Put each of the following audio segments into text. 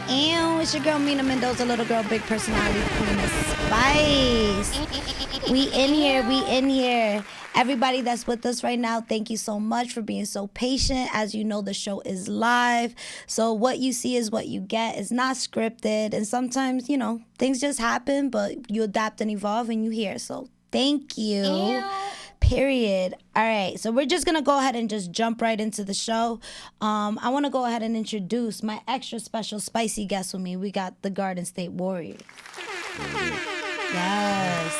Ew, it's your girl Mina Mendoza, little girl, big personality, queen of spice. We in here, we in here. Everybody that's with us right now, thank you so much for being so patient. As you know, the show is live. So what you see is what you get. It's not scripted. And sometimes, you know, things just happen, but you adapt and evolve and you hear. So thank you. Ew. Period. All right, so we're just gonna go ahead and just jump right into the show. I want to go ahead and introduce my extra special spicy guest with me. We got the Garden State Warriors. Yes.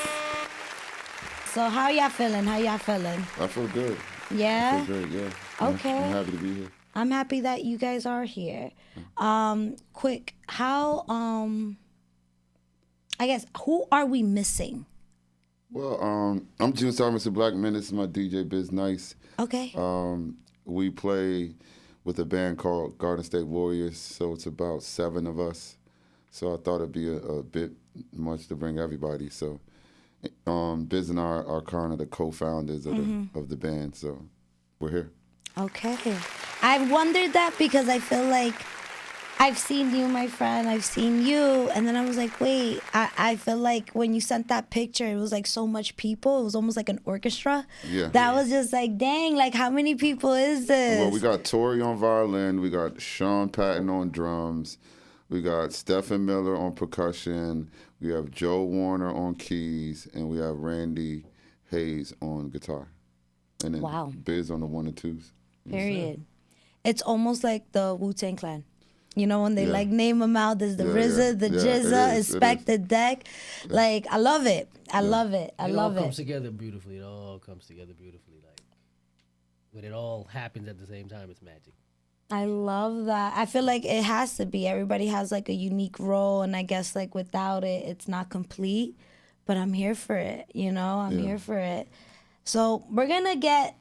So how y'all feeling? How y'all feeling? I feel good. Yeah? I feel great, yeah. Okay. I'm happy to be here. I'm happy that you guys are here. Quick, how, I guess, who are we missing? Well, I'm June Thomas, Black Men. This is my DJ Biz Nice. Okay. We play with a band called Garden State Warriors, so it's about 7 of us. So I thought it'd be a bit much to bring everybody. So Biz and I are kind of the co-founders of the band, so we're here. Okay. I wondered that because I feel like I've seen you, my friend, I've seen you, and then I was like, wait, I feel like when you sent that picture, it was like so much people. It was almost like an orchestra. Yeah. That was just like, dang, like how many people is this? Well, we got Tori on violin, we got Sean Patton on drums, we got Stephen Miller on percussion, we have Joe Warner on keys, and we have Randy Hayes on guitar. And then Wow. Biz on the 1 and 2s. Period. It's almost like the Wu-Tang Clan. You know, when they Yeah. like name them out, there's the RZA, the Yeah, Jizza, it is, Inspect the Deck. Like, I love it. I love it. I It love all comes it. together beautifully. It all comes together beautifully. Like when it all happens at the same time, it's magic. I love that. I feel like it has to be. Everybody has like a unique role, and I guess like without it, it's not complete. But I'm here for it. You know, I'm here for it. So we're gonna get.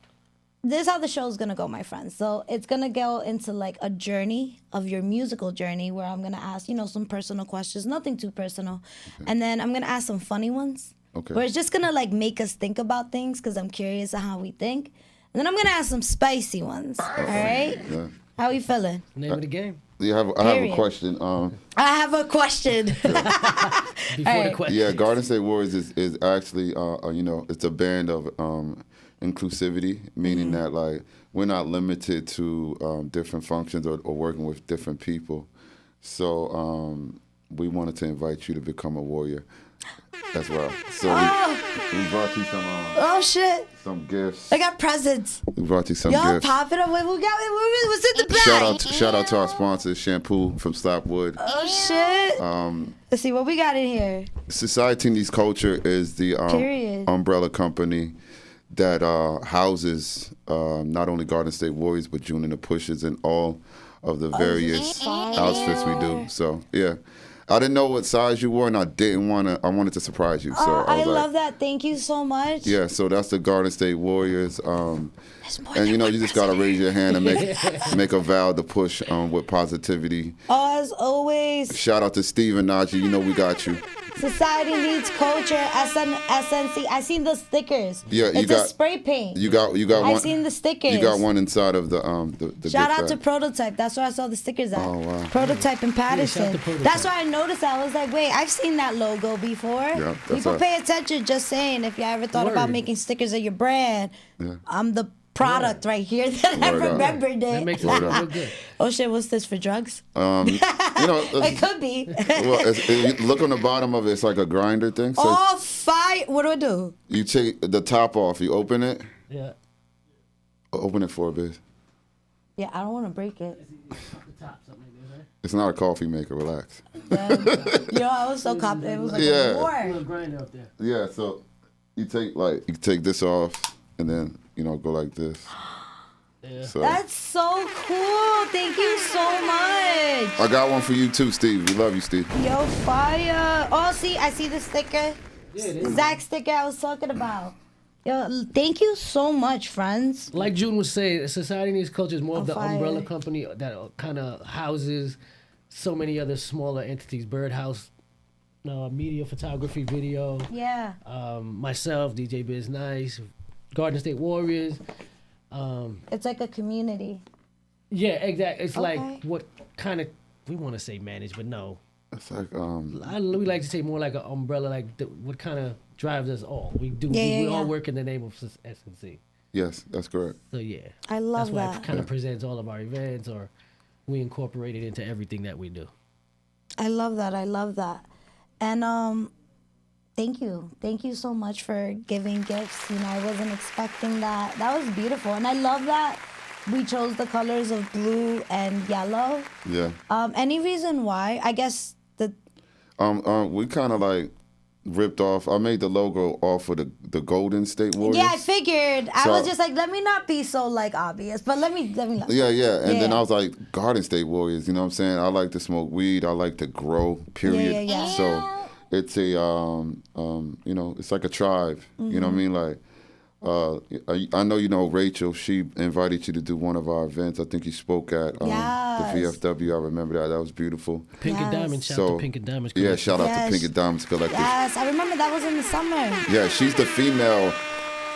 This is how the show's gonna go, my friends. So it's gonna go into like a journey of your musical journey, where I'm gonna ask, you know, some personal questions, nothing too personal, and then I'm gonna ask some funny ones. Okay. Where it's just gonna like make us think about things, because I'm curious on how we think, and then I'm gonna ask some spicy ones. All right? Yeah. How we feeling? Name of the game. Yeah, I have Period. a question. I have a question. Before the question. Yeah, Garden State Warriors is actually, you know, it's a band of inclusivity, meaning that like we're not limited to different functions or working with different people. So we wanted to invite you to become a warrior as well. So we brought you Oh shit! some gifts. I got presents. We brought you some Y'all gifts. pop it up. Wait, what's in the bag? Shout out to our sponsor, Shampoo from Slapwood. Oh shit! Let's see what we got in here. Society Needs Culture is the Period. umbrella company that houses not only Garden State Warriors, but June and the Pushers and all of the various outfits we do. So, yeah. I didn't know what size you were, and I wanted to surprise you. So I was love like, that. Thank you so much. yeah, so that's the Garden State Warriors. There's more And than you know, one you just gotta present. raise your hand and make a vow to push with positivity. Oh, as always, Shout out to Steve and Najee. You know we got you. Society Needs Culture, SNC. I seen the stickers. Yeah, you it's a got- spray paint. You got one. I seen the stickers. You got one inside of the Shout gift out to bag. Prototype. That's where I saw the stickers at. Oh, wow. Prototype in shout Patterson. to Prototype. That's why I noticed that. I was like, wait, I've seen that logo before. Yeah, that's People us. pay attention. Just saying, if you ever thought about Word. making stickers of your brand, Yeah. I'm the product right here that I Word up. remembered That it. makes it Word up. look good. Oh shit, what's this for drugs? You know, It could be. look on the bottom of it. It's like a grinder thing. So Oh, fire. What do? you take the top off. You open it. Yeah. Open it for a bit. Yeah, I don't want to break it. The top, something like that, right? It's not a coffee maker. Relax. Yo, I was so confident. It was like Yeah. a Put a war. grinder up there. Yeah. So you take this off, and then go like this. Yeah. So That's so cool. Thank you so much. I got one for you too, Steve. We love you, Steve. Yo, fire. Oh, see, I see the sticker. Yeah, it is. Zach sticker I was talking about. Yo, thank you so much, friends. Like June was saying, Society Needs Culture is more of the fire. umbrella company that kind of houses so many other smaller entities. Birdhouse, media, photography, video. Yeah. Myself, DJ Biz Nice, Garden State Warriors. It's like a community. Yeah, exactly. It's Okay. like what kind of we want to say manage, but no. It's like We like to say more like an umbrella, like what kind of drives us all. We do. We all work in the name of S&C. yes, that's correct. So yeah, I love that's why that. it kind of presents all of our events, or we incorporate it into everything that we do. I love that. I love that. And thank you. Thank you so much for giving gifts. You know, I wasn't expecting that. That was beautiful. And I love that we chose the colors of blue and yellow. Yeah. Any reason why? I guess We kind of like ripped off. I made the logo off of the Golden State Warriors. yeah, I figured. I So- was just like, let me not be so like obvious, but let me not. Yeah, and then Yeah. I was like, Garden State Warriors. You know what I'm saying? I like to smoke weed. I like to grow. Period. Yeah. So it's a you know, it's like a tribe. You know what I mean? Like, I know you know Rachel. She invited you to do one of our events. I think you spoke at Yes. the VFW. I remember that. That was beautiful. Pink and Yes. Diamond, shout out So to Pink and Diamond. yeah, shout out Yes. to Pink and Diamonds Collective. Yes, I remember that was in the summer. Yeah, she's the female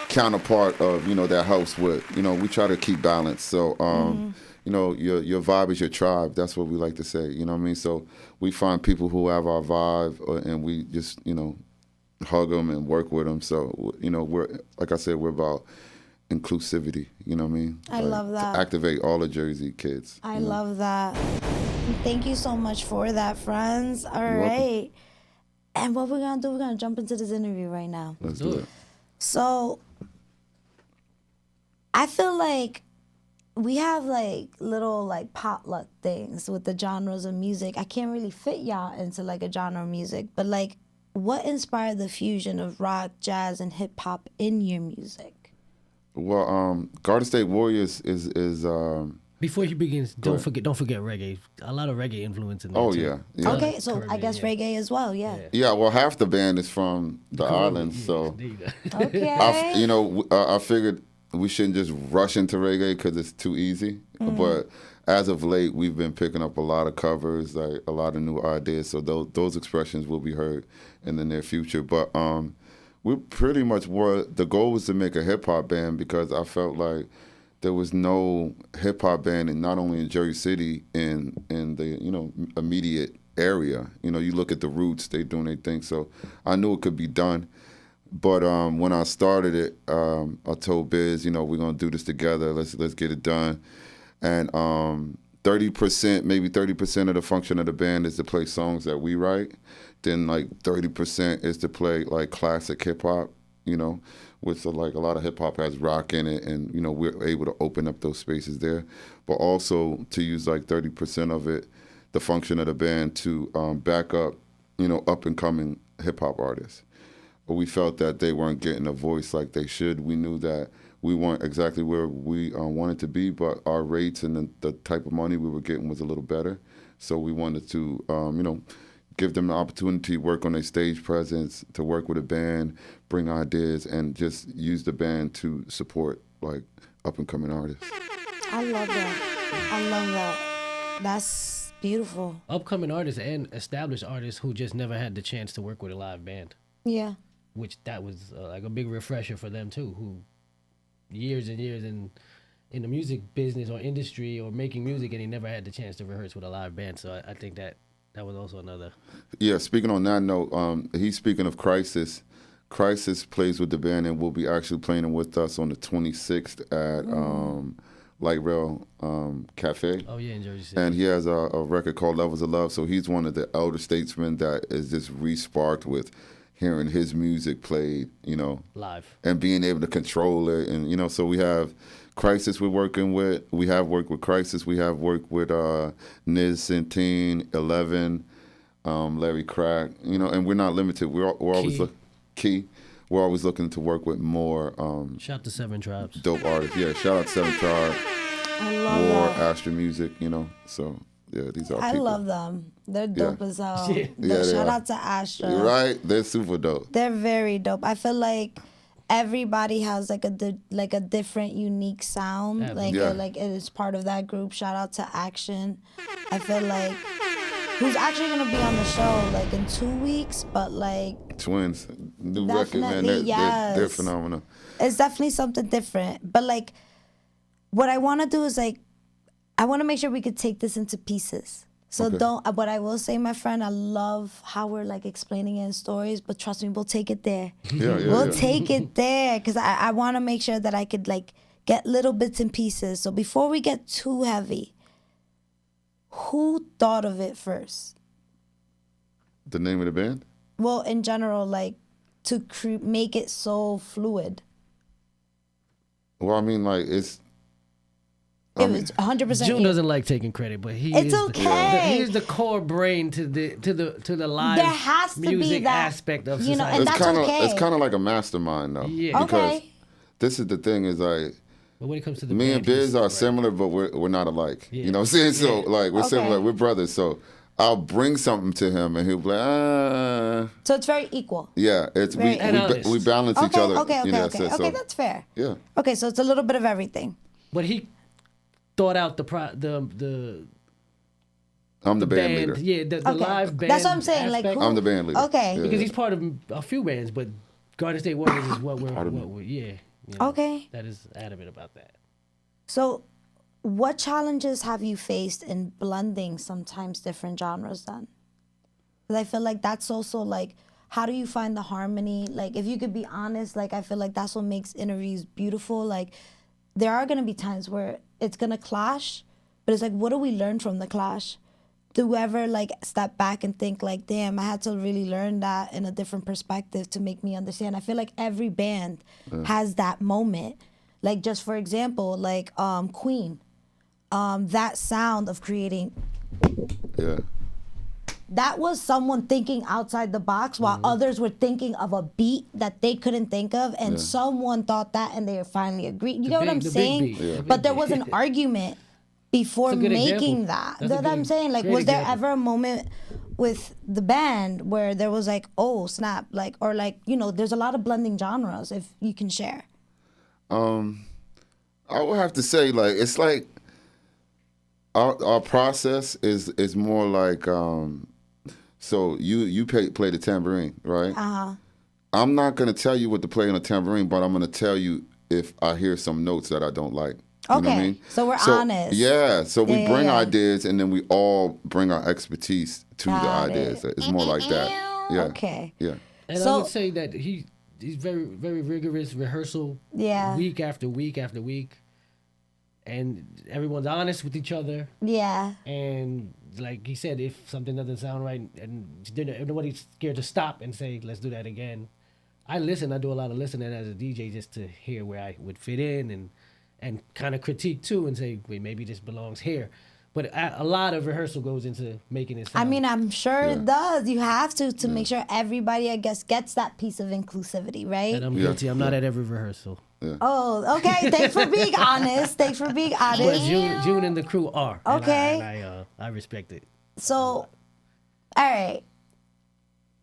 counterpart of, you know, that helps with, you know, we try to keep balance. So, you know, your vibe is your tribe. That's what we like to say. You know what I mean? So we find people who have our vibe and we just, you know, hug them and work with them. So, you know, we're, like I said, we're about inclusivity. You know what I mean? I love that. To activate all the Jersey kids. I you know? love that. Thank you so much for that, friends. All You're welcome. right. And what we're going to do, we're going to jump into this interview right now. Let's do it. So I feel like we have like little like potluck things with the genres of music. I can't really fit y'all into like a genre of music, but like what inspired the fusion of rock, jazz, and hip hop in your music? Well, Garden State Warriors is Before you begin, don't ahead. forget reggae. A lot of reggae influence in there. oh too. yeah. Okay, so I Caribbean, guess yeah. reggae as well, yeah. Yeah, well, half the band is from the islands, so Okay. you know, I figured we shouldn't just rush into reggae because it's too easy. But as of late, we've been picking up a lot of covers, like a lot of new ideas. So those expressions will be heard in the near future. But we pretty much were, the goal was to make a hip hop band because I felt like there was no hip hop band, and not only in Jersey City, in the, you know, immediate area. You know, you look at the Roots, they doing their thing. So I knew it could be done. But when I started it, I told Biz, you know, we're gonna do this together. Let's get it done. And 30%, maybe 30% of the function of the band is to play songs that we write. Then like 30% is to play like classic hip hop, you know, which like a lot of hip hop has rock in it, and you know we're able to open up those spaces there. But also to use like 30% of it, the function of the band to back up, you know, up and coming hip hop artists. But we felt that they weren't getting a voice like they should. We knew that we weren't exactly where we wanted to be, but our rates and the type of money we were getting was a little better. So we wanted to, you know, give them the opportunity to work on their stage presence, to work with a band, bring ideas, and just use the band to support like up and coming artists. I love that. I love that. That's beautiful. Upcoming artists and established artists who just never had the chance to work with a live band, Yeah. which that was like a big refresher for them too, who years and years in the music business or industry or making music, and they never had the chance to rehearse with a live band. So I think that was also another. Yeah, speaking on that note, he's speaking of Crisis. Crisis plays with the band and will be actually playing with us on the 26th at Light Rail Cafe. Oh yeah, in Jersey City. And he has a record called Levels of Love. So he's one of the elder statesmen that is just re-sparked with hearing his music played, you know, Live. and being able to control it. And, you know, so we have Crisis we're working with. We have worked with Crisis. We have worked with Niz Centine, 11, Larry Crack, you know, and we're not limited. We're always Key. We're always looking to work with more Shout out to Seven Tribes. dope artists. Yeah, shout out to Seven Tribe, I love War, that. Astra Music, you know. So, yeah, these are I people. love them. They're dope as hell. Yeah. Yeah, they Shout are. out to Astra. You're right? They're super dope. They're very dope. I feel like everybody has like a different, unique sound. Absolutely. Yeah. Like it is part of that group. Shout out to Action. I feel like who's actually gonna be on the show like in 2 weeks, but like Twins, new record, man. Definitely, They're yes. phenomenal. it's definitely something different. But like what I want to do is like I want to make sure we could take this into pieces. So Okay. don't. What I will say, my friend, I love how we're like explaining it in stories, but trust me, we'll take it there. Yeah, yeah, We'll yeah. take it there because I want to make sure that I could like get little bits and pieces. So before we get too heavy, who thought of it first? The name of the band? Well, in general, like to make it so fluid. Well, I mean, like it's. It was 100%. June doesn't like taking credit, but he It's is okay. he is the core brain to the live There has to be music that, aspect of you know, society. and It's that's kind of okay. it's kind of like a mastermind though. Yeah. Because Okay. this is the thing is like But when it comes to the me band, and Biz he's- are right. similar, but we're not alike. Yeah. You know what I'm saying? So Yeah. like we're Okay. similar, we're brothers. So I'll bring something to him, and he'll be like, So it's very equal. yeah. It's Very And honest. we balance each Okay, other. okay, in okay, that okay. sense. Okay, So, that's fair. yeah. Okay, so it's a little bit of everything. But he thought out the I'm the band band, leader. yeah, the Okay. live band. That's what I'm saying, like, aspect. who- I'm the band leader. Okay. Yeah. Because he's part of a few bands, but Garden State Warriors is what we're, Part of yeah. Okay. That is adamant about that. So what challenges have you faced in blending sometimes different genres then? Because I feel like that's also like, how do you find the harmony? Like, if you could be honest, like, I feel like that's what makes interviews beautiful. Like, there are going to be times where it's going to clash, but it's like, what do we learn from the clash? Do we ever like step back and think like, damn, I had to really learn that in a different perspective to make me understand? I feel like every band has that moment. Like, just for example, like Queen, that sound of creating, Yeah. that was someone thinking outside the box while others were thinking of a beat that they couldn't think of, and someone thought that and they finally agreed. You know what I'm the big saying? beat. Yeah. But there was an argument before That's a good making example. that. That's a That's what I'm good- saying. Like, great was there example. ever a moment with the band where there was like, oh snap, like, or like, you know, there's a lot of blending genres if you can share. I would have to say, like, it's like our process is more like so you play the tambourine, right? I'm not gonna tell you what to play on a tambourine, but I'm gonna tell you if I hear some notes that I don't like. You know what I Okay, mean? so we're honest. Yeah, so we Yeah, bring yeah. ideas and then we all bring our expertise to Got the it. ideas. It's more like that. Yeah. Okay. Yeah. And I So- would say that he's very, very rigorous rehearsal. Yeah. Week after week after week, and everyone's honest with each other. Yeah. And like he said, if something doesn't sound right, and nobody's scared to stop and say, "Let's do that again." I listen. I do a lot of listening as a DJ just to hear where I would fit in and kind of critique too, and say, "Wait, maybe this belongs here." But a lot of rehearsal goes into making it sound. I mean, I'm sure Yeah. it does. You have to make sure everybody, I guess, gets that piece of inclusivity, right? and I'm Yeah. guilty. I'm not at every rehearsl. Oh, okay. Thanks for being honest. Thanks for being But honest. June and the crew are. and Okay. I respect it. So, all right.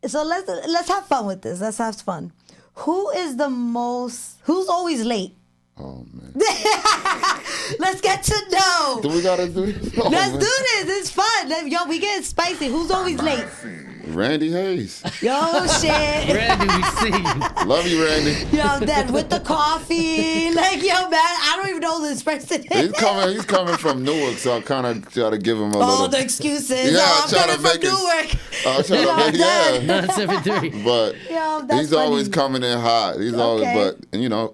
So let's have fun with this. Let's have fun. Who's always late? Oh man. Let's get to know. Do we gotta do this? Oh, Let's man. do this. It's fun. Yo, we get spicy. Who's always late? Randy Hayes. Yo, shit. Randy, we see you. Love you, Randy. Yo, then with the coffee. Like, yo, man, I don't even know who this person is. He's coming from Newark, so I kind of try to give him a All little. the excuses. Yeah, Oh, I'm I'm trying coming to from make it- Newark. I try Yo, to make I'm yeah. 973. But Yo, that's he's always funny. coming in hot. He's always, Okay. but you know,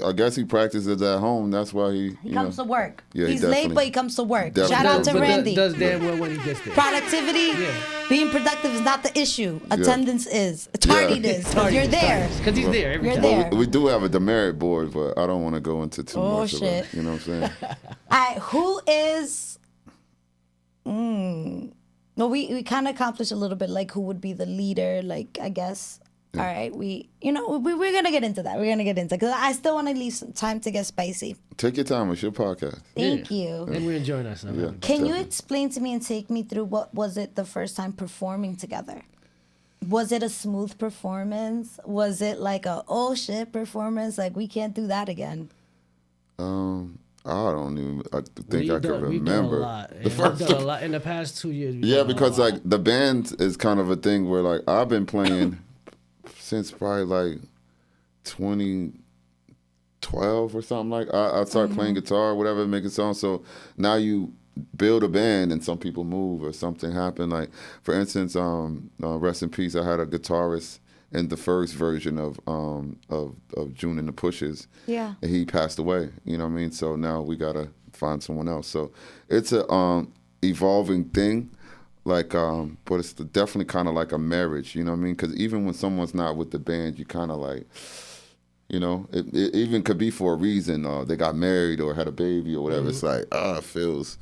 I guess he practices at home. That's why He comes to work. Yeah, he He's late, definitely- but he comes to work. definitely Shout out does. to But Randy. does damn well when he gets there. Productivity, Yeah. being productive is not the issue. Attendance is. Tardiness. 'Cause you're there. Because he's there every You're time. there. We do have a demerit board, but I don't want to go into too Oh, much of shit. it. You know what I'm saying? All right, who is? No, we kind of accomplished a little bit. Like, who would be the leader? Like, I guess. All right, we're gonna get into that. We're gonna get into because I still want to leave some time to get spicy. Take your time. It's your podcast. Thank Yeah. you. And we're enjoying ourselves. Yeah. Can you Definitely. explain to me and take me through what was it the first time performing together? Was it a smooth performance? Was it like a oh shit performance? Like we can't do that again. I don't even. I think I can We've done a remember. lot. The And we've first- done a lot in the past 2 years. we've Yeah, done a because lot. like the band is kind of a thing where like I've been playing since probably like 2012 or something like. I started playing guitar, whatever, making songs. So now you build a band and some people move or something happen. Like for instance, rest in peace. I had a guitarist in the first version of June and the Pushes. Yeah. And he passed away. You know what I mean? So now we gotta find someone else. So it's a evolving thing. Like, but it's definitely kind of like a marriage. You know what I mean? Because even when someone's not with the band, you kind of like. You know, it even could be for a reason. They got married or had a baby or whatever. It's like, it feels.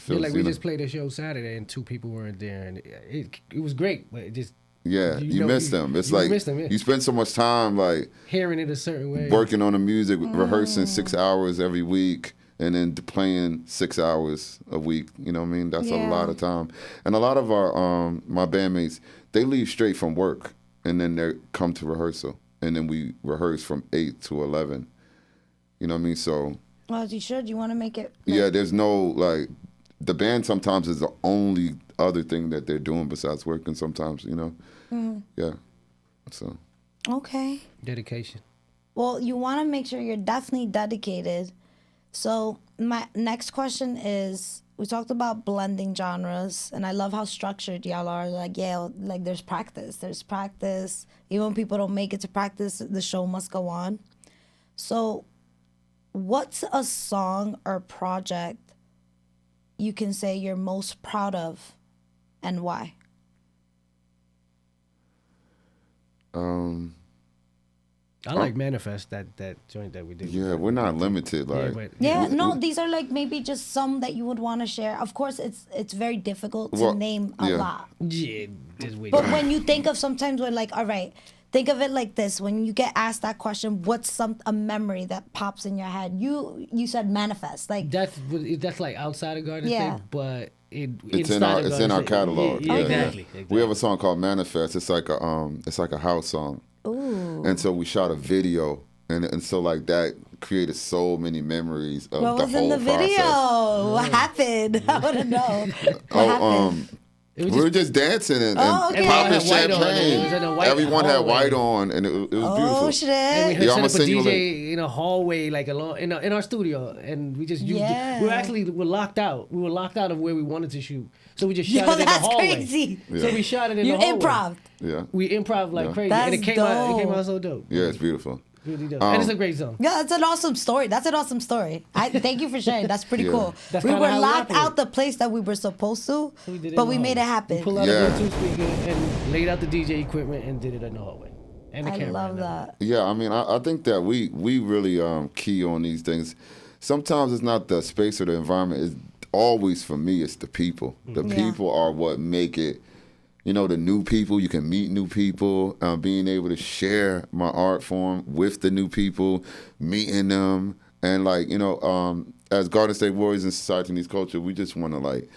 Yeah, like we just played a show Saturday and 2 people weren't there, and it was great, but it just you miss them. It's like miss them, yeah. you spend so much time like hearing it a certain way, working on the music, rehearsing 6 hours every week, and then playing 6 hours a week. You know what I mean? That's a lot of time. And a lot of our my bandmates, they leave straight from work and then they come to rehearsal. And then we rehearse from 8 to 11. You know what I mean? So. Well, as you should. You want to make it. Yeah, there's no, like, the band sometimes is the only other thing that they're doing besides working sometimes, you know? Yeah. So. Okay. dedication. Well, you want to make sure you're definitely dedicated. So my next question is, we talked about blending genres, and I love how structured y'all are. Like, yeah, like there's practice. There's practice. Even when people don't make it to practice, the show must go on. So what's a song or project you can say you're most proud of, and why? I like Manifest, that joint that we did. Yeah, we're not limited. Like, These are like maybe just some that you would want to share. Of course, it's very difficult to name a lot. Yeah, just wait. But when you think of, sometimes we're like, all right, think of it like this. When you get asked that question, what's a memory that pops in your head? You said Manifest. Like that's like outside of Garden State, but it's in our catalog. Yeah, exactly. We have a song called Manifest. It's like a house song. Ooh. And so we shot a video, and so like that created so many memories of what the was whole in the video? process. What happened? I want to know. What happened? We were just dancing and okay. popping Champagne. Everyone had white on, and it was beautiful. Oh shit! And we Yeah, set I'ma up a send you a DJ in a hallway, like in our studio, and we just used it. We were locked out. We were locked out of where we wanted to shoot, so we just shot it in the hallway. Crazy. Yeah. So we shot it in the hallway. You improv. Yeah. We improv like crazy, That's and it came out so dope. Yeah, it's beautiful. Really dope. And it's a great song. Yeah, that's an awesome story. Thank you for sharing. That's pretty cool. That's we kinda were how we locked operate. out the place that we were supposed to, We but we made it happen. We pulled out a Bluetooth speaker and laid out the DJ equipment and did it in the hallway. And the I camera. love that. Yeah, I mean, I think that we really key on these things. Sometimes it's not the space or the environment. It's always, for me, it's the people. The people are what make it. You know, the new people, you can meet new people, being able to share my art form with the new people, meeting them. And like, you know, as Garden State Warriors in Society and East Culture, we just want to like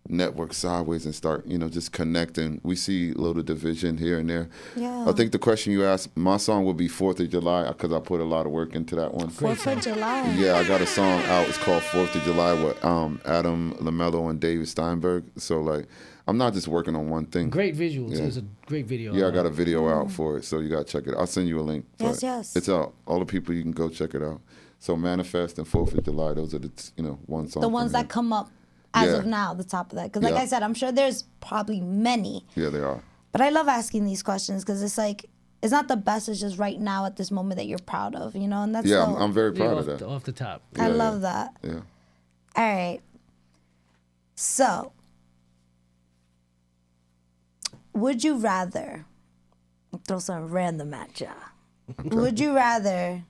network sideways and start, you know, just connecting. We see a little division here and there. Yeah. I think the question you asked, my song would be 4th of July because I put a lot of work into that one. 4th of July. Yeah, I got a song out. It's called 4th of July with Adam LaMello and David Steinberg. So like, I'm not just working on one thing. Great visuals. Yeah. It was a great video. Yeah, I got a video out for it, so you got to check it out. I'll send you a link. Yes. It's out. All the people, you can go check it out. So Manifest and 4th of July, those are the, one song. The ones that come up as of now, the top of that. Because like I said, I'm sure there's probably many. Yeah, they are. But I love asking these questions because it's like, it's not the best, it's just right now at this moment that you're proud of, and that's I'm very proud of that. Off the top. I love that. Yeah. All right. So, would you rather, I'll throw something random at ya. Okay. Would you rather,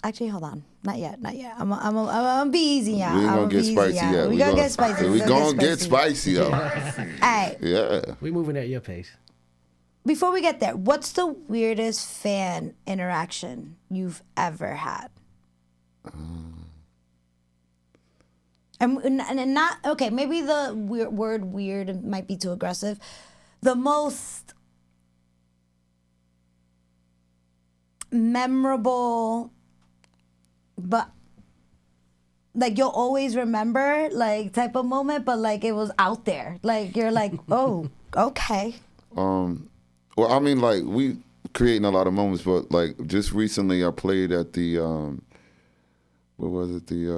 actually, hold on. Not yet. I'm gonna be easy, y'all. We ain't gonna get spicy yet. We gonna get spicy. We gonna get spicy, though. All right. Yeah. We moving at your pace. Before we get there, what's the weirdest fan interaction you've ever had? And not, okay, maybe the word weird might be too aggressive. The most memorable, but like you'll always remember, like type of moment, but like it was out there. Like you're like, oh, okay. Well, I mean, like we creating a lot of moments, but like just recently I played at the what was it? The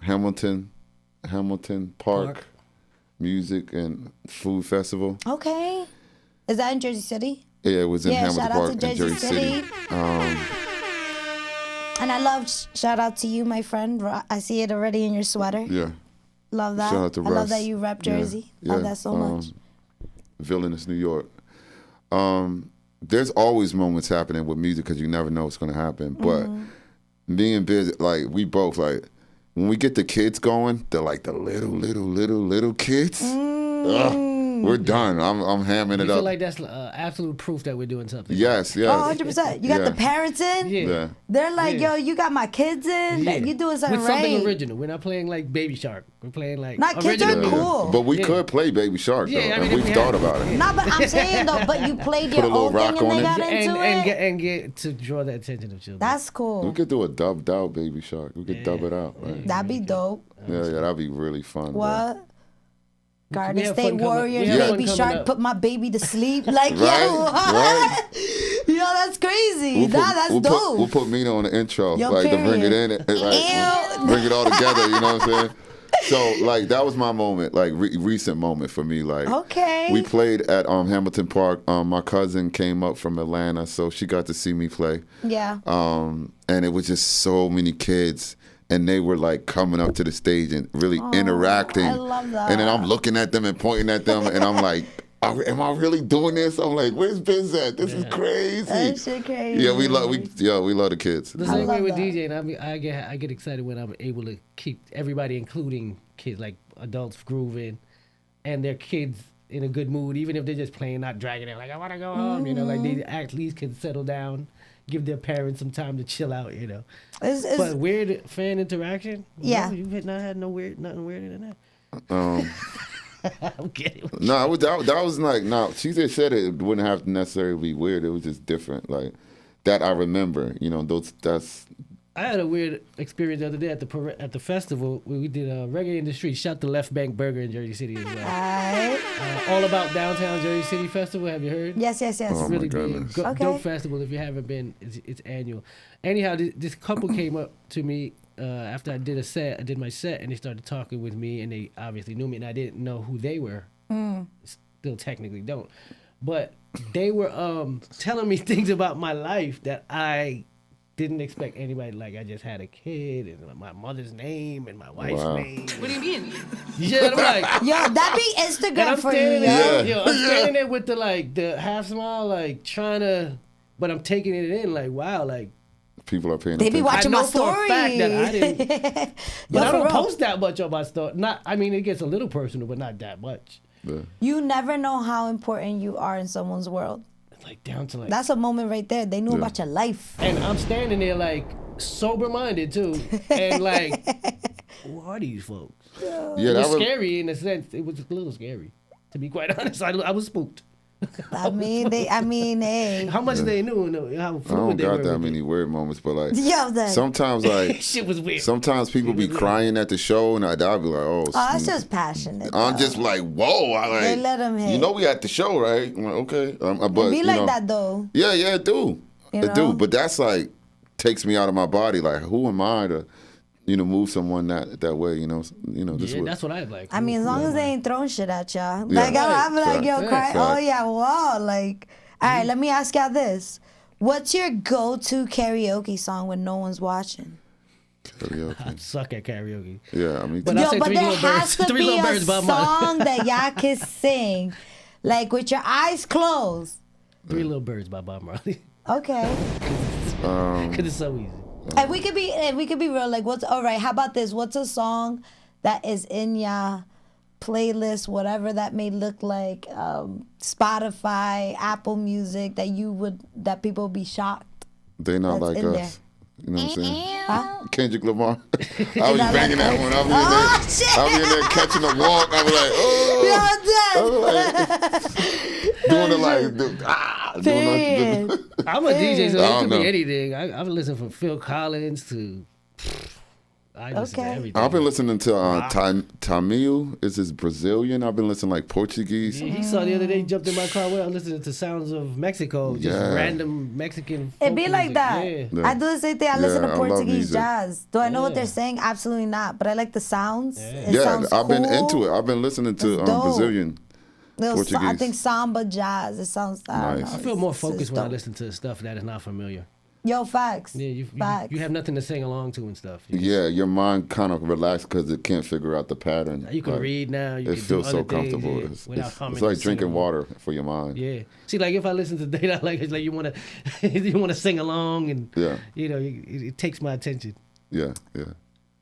Hamilton Park Music and Food Festival. Okay. Is that in Jersey City? Yeah, it was in Hamilton shout out Park to in Jersey City. And I love, shout out to you, my friend. I see it already in your sweater. Yeah. Love that. Shout out to I love Russ. that you rep Jersey. Yeah. Love that so much. Villainous New York. There's always moments happening with music because you never know what's going to happen. But me and Biz, like, we both, like, when we get the kids going, they're like the little kids. We're done. I'm hamming it You up. feel like that's absolute proof that we're doing something. Yes. Oh, 100%. You got Yeah. the parents in. Yeah. They're like, Yeah. yo, you got my kids in. Yeah. You doing something With right. something original. We're not playing like Baby Shark. We're playing like Nah, kids original are music. cool. But we Yeah. could play Baby Shark, though, Yeah, I mean, and if we've we thought had- about it. Nah, but I'm saying though, but you played your a little own thing rock and on they it. got into it. And get to draw the attention of children. That's cool. We could do a dubbed out Baby Shark. We could dub it out, right? That'd be dope. Yeah, that'd be really fun. Bro. What? Garden We have State fun coming- Warriors, we have fun Baby coming Shark, up. put my baby to sleep. Like, Right, yo, what? right. Yo, that's crazy. That's dope. We'll put Mina on the intro, Yo, like to bring it period. in, like bring it all together. You know what I'm saying? So like that was my moment, like recent moment for me. Like Okay. we played at Hamilton Park. My cousin came up from Atlanta, so she got to see me play. Yeah. And it was just so many kids. And they were like coming up to the stage and really interacting. I love that. And then I'm looking at them and pointing at them, and I'm like, "Am I really doing this?" I'm like, "Where's Biz at? This is crazy." That shit crazy. Yeah, we love the kids. The same way love with that. DJing. I mean, I get excited when I'm able to keep everybody, including kids, like adults, grooving, and their kids in a good mood, even if they're just playing, not dragging it. Like I want to go home, you know, like they at least can settle down, give their parents some time to chill out, you know. It's- But weird fan interaction? Yeah. No, you've not had nothing weirder than that. I'm kidding. No, that was like she just said it wouldn't have to necessarily be weird. It was just different, like that. I remember, you know, that's. I had a weird experience the other day at the festival where we did Reggae in the Street. Shout to Left Bank Burger in Jersey City as well. Alright. All About Downtown Jersey City Festival. Have you heard? Yes. Oh, my Really goodness. big. Okay. Dope festival. If you haven't been, it's annual. Anyhow, this couple came up to me after I did my set, and they started talking with me, and they obviously knew me, and I didn't know who they were. Still technically don't, but they were telling me things about my life that I didn't expect anybody. Like I just had a kid, and my mother's name and my wife's Wow. name. What do you mean? Yeah, I'm like. Yo, that be And Instagram I'm for you, standing yo. there, Yeah. I'm standing there with the half smile, like trying to, but I'm taking it in, like wow, like People are paying They be attention. watching I know my story. for a fact that I didn't, but Yo, I for don't real. post that much on my story. Not, I mean, it gets a little personal, but not that much. Yeah. You never know how important you are in someone's world. Like down to like, That's a moment right there. They knew Yeah. about your life. and I'm standing there like sober minded too, and like, who are these folks? Yeah, It that was was scary in a sense. It was a little scary, to be quite honest. I was spooked. I mean, hey. How much they knew and how I don't fluid they got were. that with many it. weird moments, but like Yo, then. sometimes like Shit was weird. sometimes people be crying at the show, and I'll be like, "Oh, Oh, that's just passionate. I'm though. just like, whoa! I like, They let 'em hit. You know, we at the show, right? I'm like, okay, but be you like know, that though. Yeah, it do. You It do. know? But that's like takes me out of my body. Like, who am I to, move someone that way? This Yeah, way. that's what I like. I mean, as long as they ain't throwing shit at y'all. Yeah. Like, I'm like, Fact. yo, Fact. cry. Oh, Fact. yeah, wow. Like, all right, let me ask y'all this. What's your go-to karaoke song when no one's watching? I Karaoke. suck at karaoke. Yeah, I mean, But I'll say Yo, but Three there Little Birds. has to Three be Little a Birds by Marley. song that y'all can sing, like with your eyes closed. Three Little Birds by Bob Marley. Okay. Because it's so easy. And we could be real. Like, all right? How about this? What's a song that is in your playlist, whatever that may look like, Spotify, Apple Music, that people would be shocked? they not That's like in us. there. You know what I'm saying? Huh? Kendrick Lamar. I was not banging like that one. I was in Oh, there. shit. I was in there catching a walk. I was like, oh. Doing the like, doing the, I'm a DJ, so I it don't could know. be anything. I've listened from Phil Collins to I listen to Okay. everything. I've been listening to Tamil. Is this Brazilian? I've been listening like Portuguese. Yeah, he saw the other day, he jumped in my car. Well, I'm listening to sounds of Mexico, just Yeah. random Mexican. It folk be like music. that. Yeah. Yeah. I do the same thing. I listen Yeah, to I love Portuguese music. jazz. Do I know what Yeah. they're saying? Absolutely not. But I like the sounds. Yeah. It Yeah, sounds I've been cool. into it. I've been listening to It's dope. Brazilian. I Portuguese. think samba jazz. It sounds. I don't Nice. know. I feel more It's focused when I dope. listen to stuff that is not familiar. Yo, facts. Yeah, Facts. you have nothing to sing along to and stuff. Yeah, your mind kind of relaxed because it can't figure out the pattern. You can Like, read now. You It can feels do so other things, comfortable. yeah, It's, without it's, humming it's like and drinking singing. water for your mind. Yeah. See, like if I listen to data, like it's like you want to, you want to sing along, and Yeah. you know, it takes my attention. Yeah, yeah.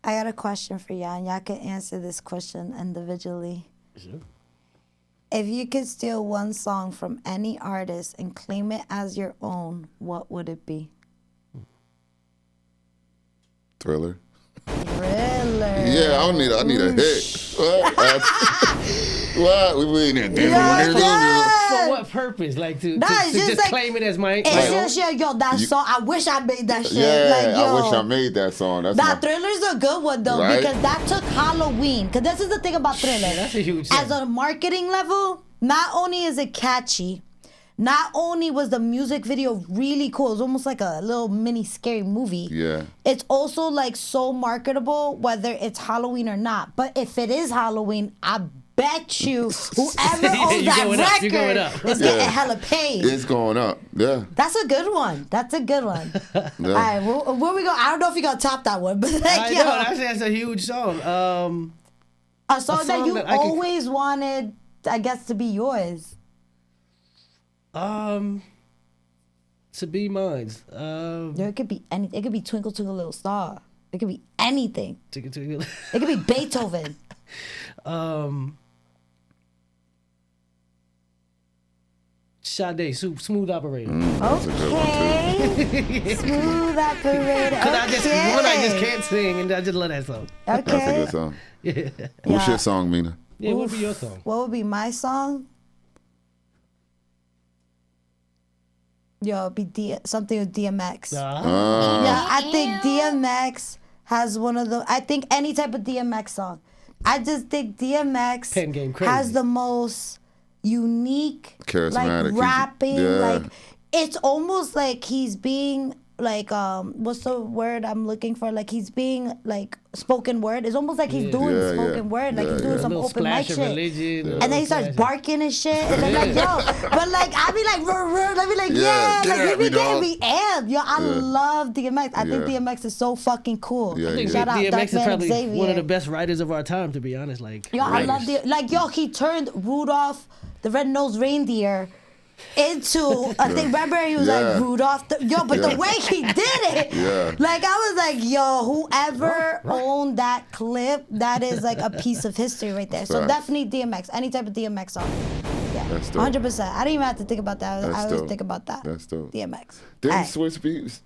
I got a question for y'all, and y'all can answer this question individually. Sure. If you could steal one song from any artist and claim it as your own, what would it be? Thriller. Thriller. Yeah, I need a hit. What? We mean Yeah. For what purpose? Like to Nah, it's just just like- claim it as my. It's my own? just yo, that song. I wish I made that shit. Yeah, like, yo, I wish I made that song. That's That my, Thriller's a good one though, Right? because that took Halloween. Because this is the thing about Thriller. That's a huge As song. a marketing level, not only is it catchy, not only was the music video really cool, it's almost like a little mini scary movie. Yeah. It's also like so marketable, whether it's Halloween or not. But if it is Halloween, I bet you whoever Yeah, owns you're that going up, you're going record up. is getting Yeah. hella paid. It's going up. Yeah. That's a good one. That's a good one. Yeah. All right, where we go? I don't know if you gonna top that one, but like, I yo, know that's a huge song. a song that song you that I could- always wanted, I guess, to be yours. To be mine. Yo, it could be anything. It could be Twinkle Twinkle Little Star. It could be anything. To It could be Beethoven. Sade, Smooth Operator. That's a good one, too. Okay. Smooth operator. Cause I just Okay. can't sing, and I just love that song. That's a Okay. good song. Yeah, What's Yeah. your song, Mina? yeah. What would be your song? What would be my song? Yo, it'd be something with DMX. Ah. Yeah, I think DMX has one of the. I think any type of DMX song. I just think DMX Pen game crazy. has the most unique, Charismatic. like He's- rapping. yeah. Like it's almost like he's being like what's the word I'm looking for? Like he's being like spoken word. It's almost like he's doing Yeah, spoken yeah. word. Like Yeah, he's doing yeah. some Little open mic splash of shit. religion. And then he starts barking and shit. And then like, yo, but like I be like, I be like, Yeah, yeah, like get he be me, dog. getting me amped. Yo, I Yeah. love DMX. I think Yeah. DMX is so fucking cool. Yeah, I think yeah. Shout out DMX is Darkman probably Xavier. one of the best writers of our time, to be honest. Like, Yo, I love writers. yo, he turned Rudolph the Red-Nosed Reindeer into I think remember he was Yeah. like Rudolph but the way he did it, Yeah. like I was like, yo, whoever owned that clip, that is like a piece of history right there. So Facts. definitely DMX, any type of DMX song. Yeah, That's dope. 100%. I didn't even have to think about that. That's I always dope. think about that. That's dope. DMX. Didn't Alright. Swiss Beats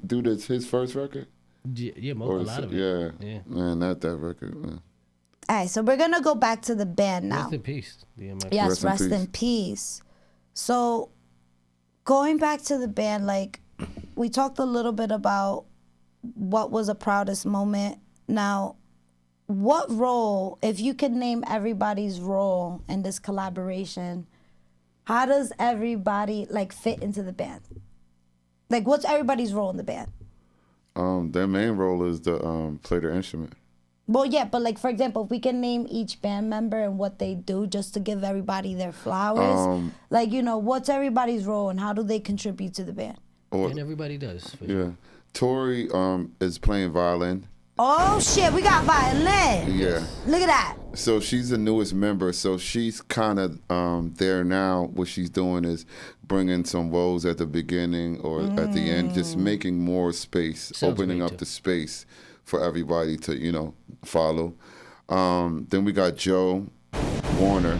do this his first record? Yeah, a Or lot of it. yeah. Yeah. Man, not that record. Man. All right, so we're gonna go back to the band now. Rest in peace, DMX. Yes, Rest in rest in peace. So, going back to the band, like, we talked a little bit about what was a proudest moment. Now, what role, if you could name everybody's role in this collaboration, how does everybody, like, fit into the band? Like, what's everybody's role in the band? Their main role is to play their instrument. Well, yeah, but like for example, if we can name each band member and what they do, just to give everybody their flowers. Like what's everybody's role and how do they contribute to the band? Or And everybody does. For sure. yeah, Tori is playing violin. Oh shit, we got violin. Yeah. Look at that. So she's the newest member. So she's kind of there now. What she's doing is bringing some woes at the beginning or at the end, just making more space, Sounds opening great, up too. the space for everybody to follow. Then we got Joe Warner.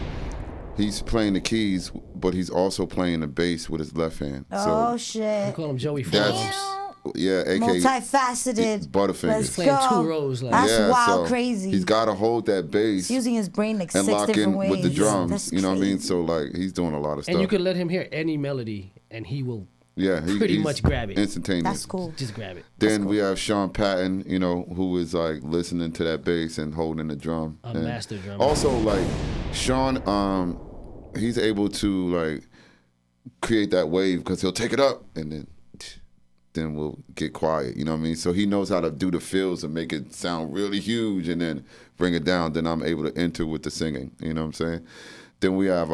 He's playing the keys, but he's also playing the bass with his left hand. Oh So shit. Call him Joey that's Forbes. yeah, aka Multifaceted. Butterfingers. Let's Playing go. two roles, like- That's yeah, wild, so crazy. He's got to hold that bass He's using his brain like and 6 lock different in ways. with the drums. That's You know what I mean? crazy. So like he's doing a lot of stuff. And you could let him hear any melody, and he will Yeah, pretty he's much grab it. instantaneous. That's cool. Just grab it. Then we have Sean Patton, you know, who is like listening to that bass and holding the drum. A And master drummer. also, like Sean, he's able to like create that wave because he'll take it up and then we'll get quiet. You know what I mean? So he knows how to do the fills and make it sound really huge and then bring it down. Then I'm able to enter with the singing. You know what I'm saying? Then we have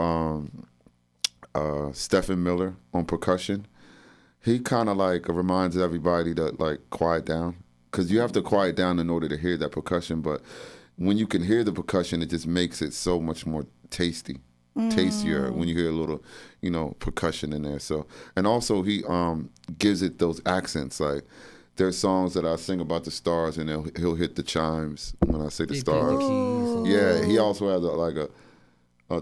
Stephen Miller on percussion. He kind of like reminds everybody to like quiet down because you have to quiet down in order to hear that percussion. But when you can hear the percussion, it just makes it so much more tastier when you hear a little, you know, percussion in there. So, and also he gives it those accents. Like there's songs that I sing about the stars and he'll hit the chimes when I say the stars. Yeah, he also has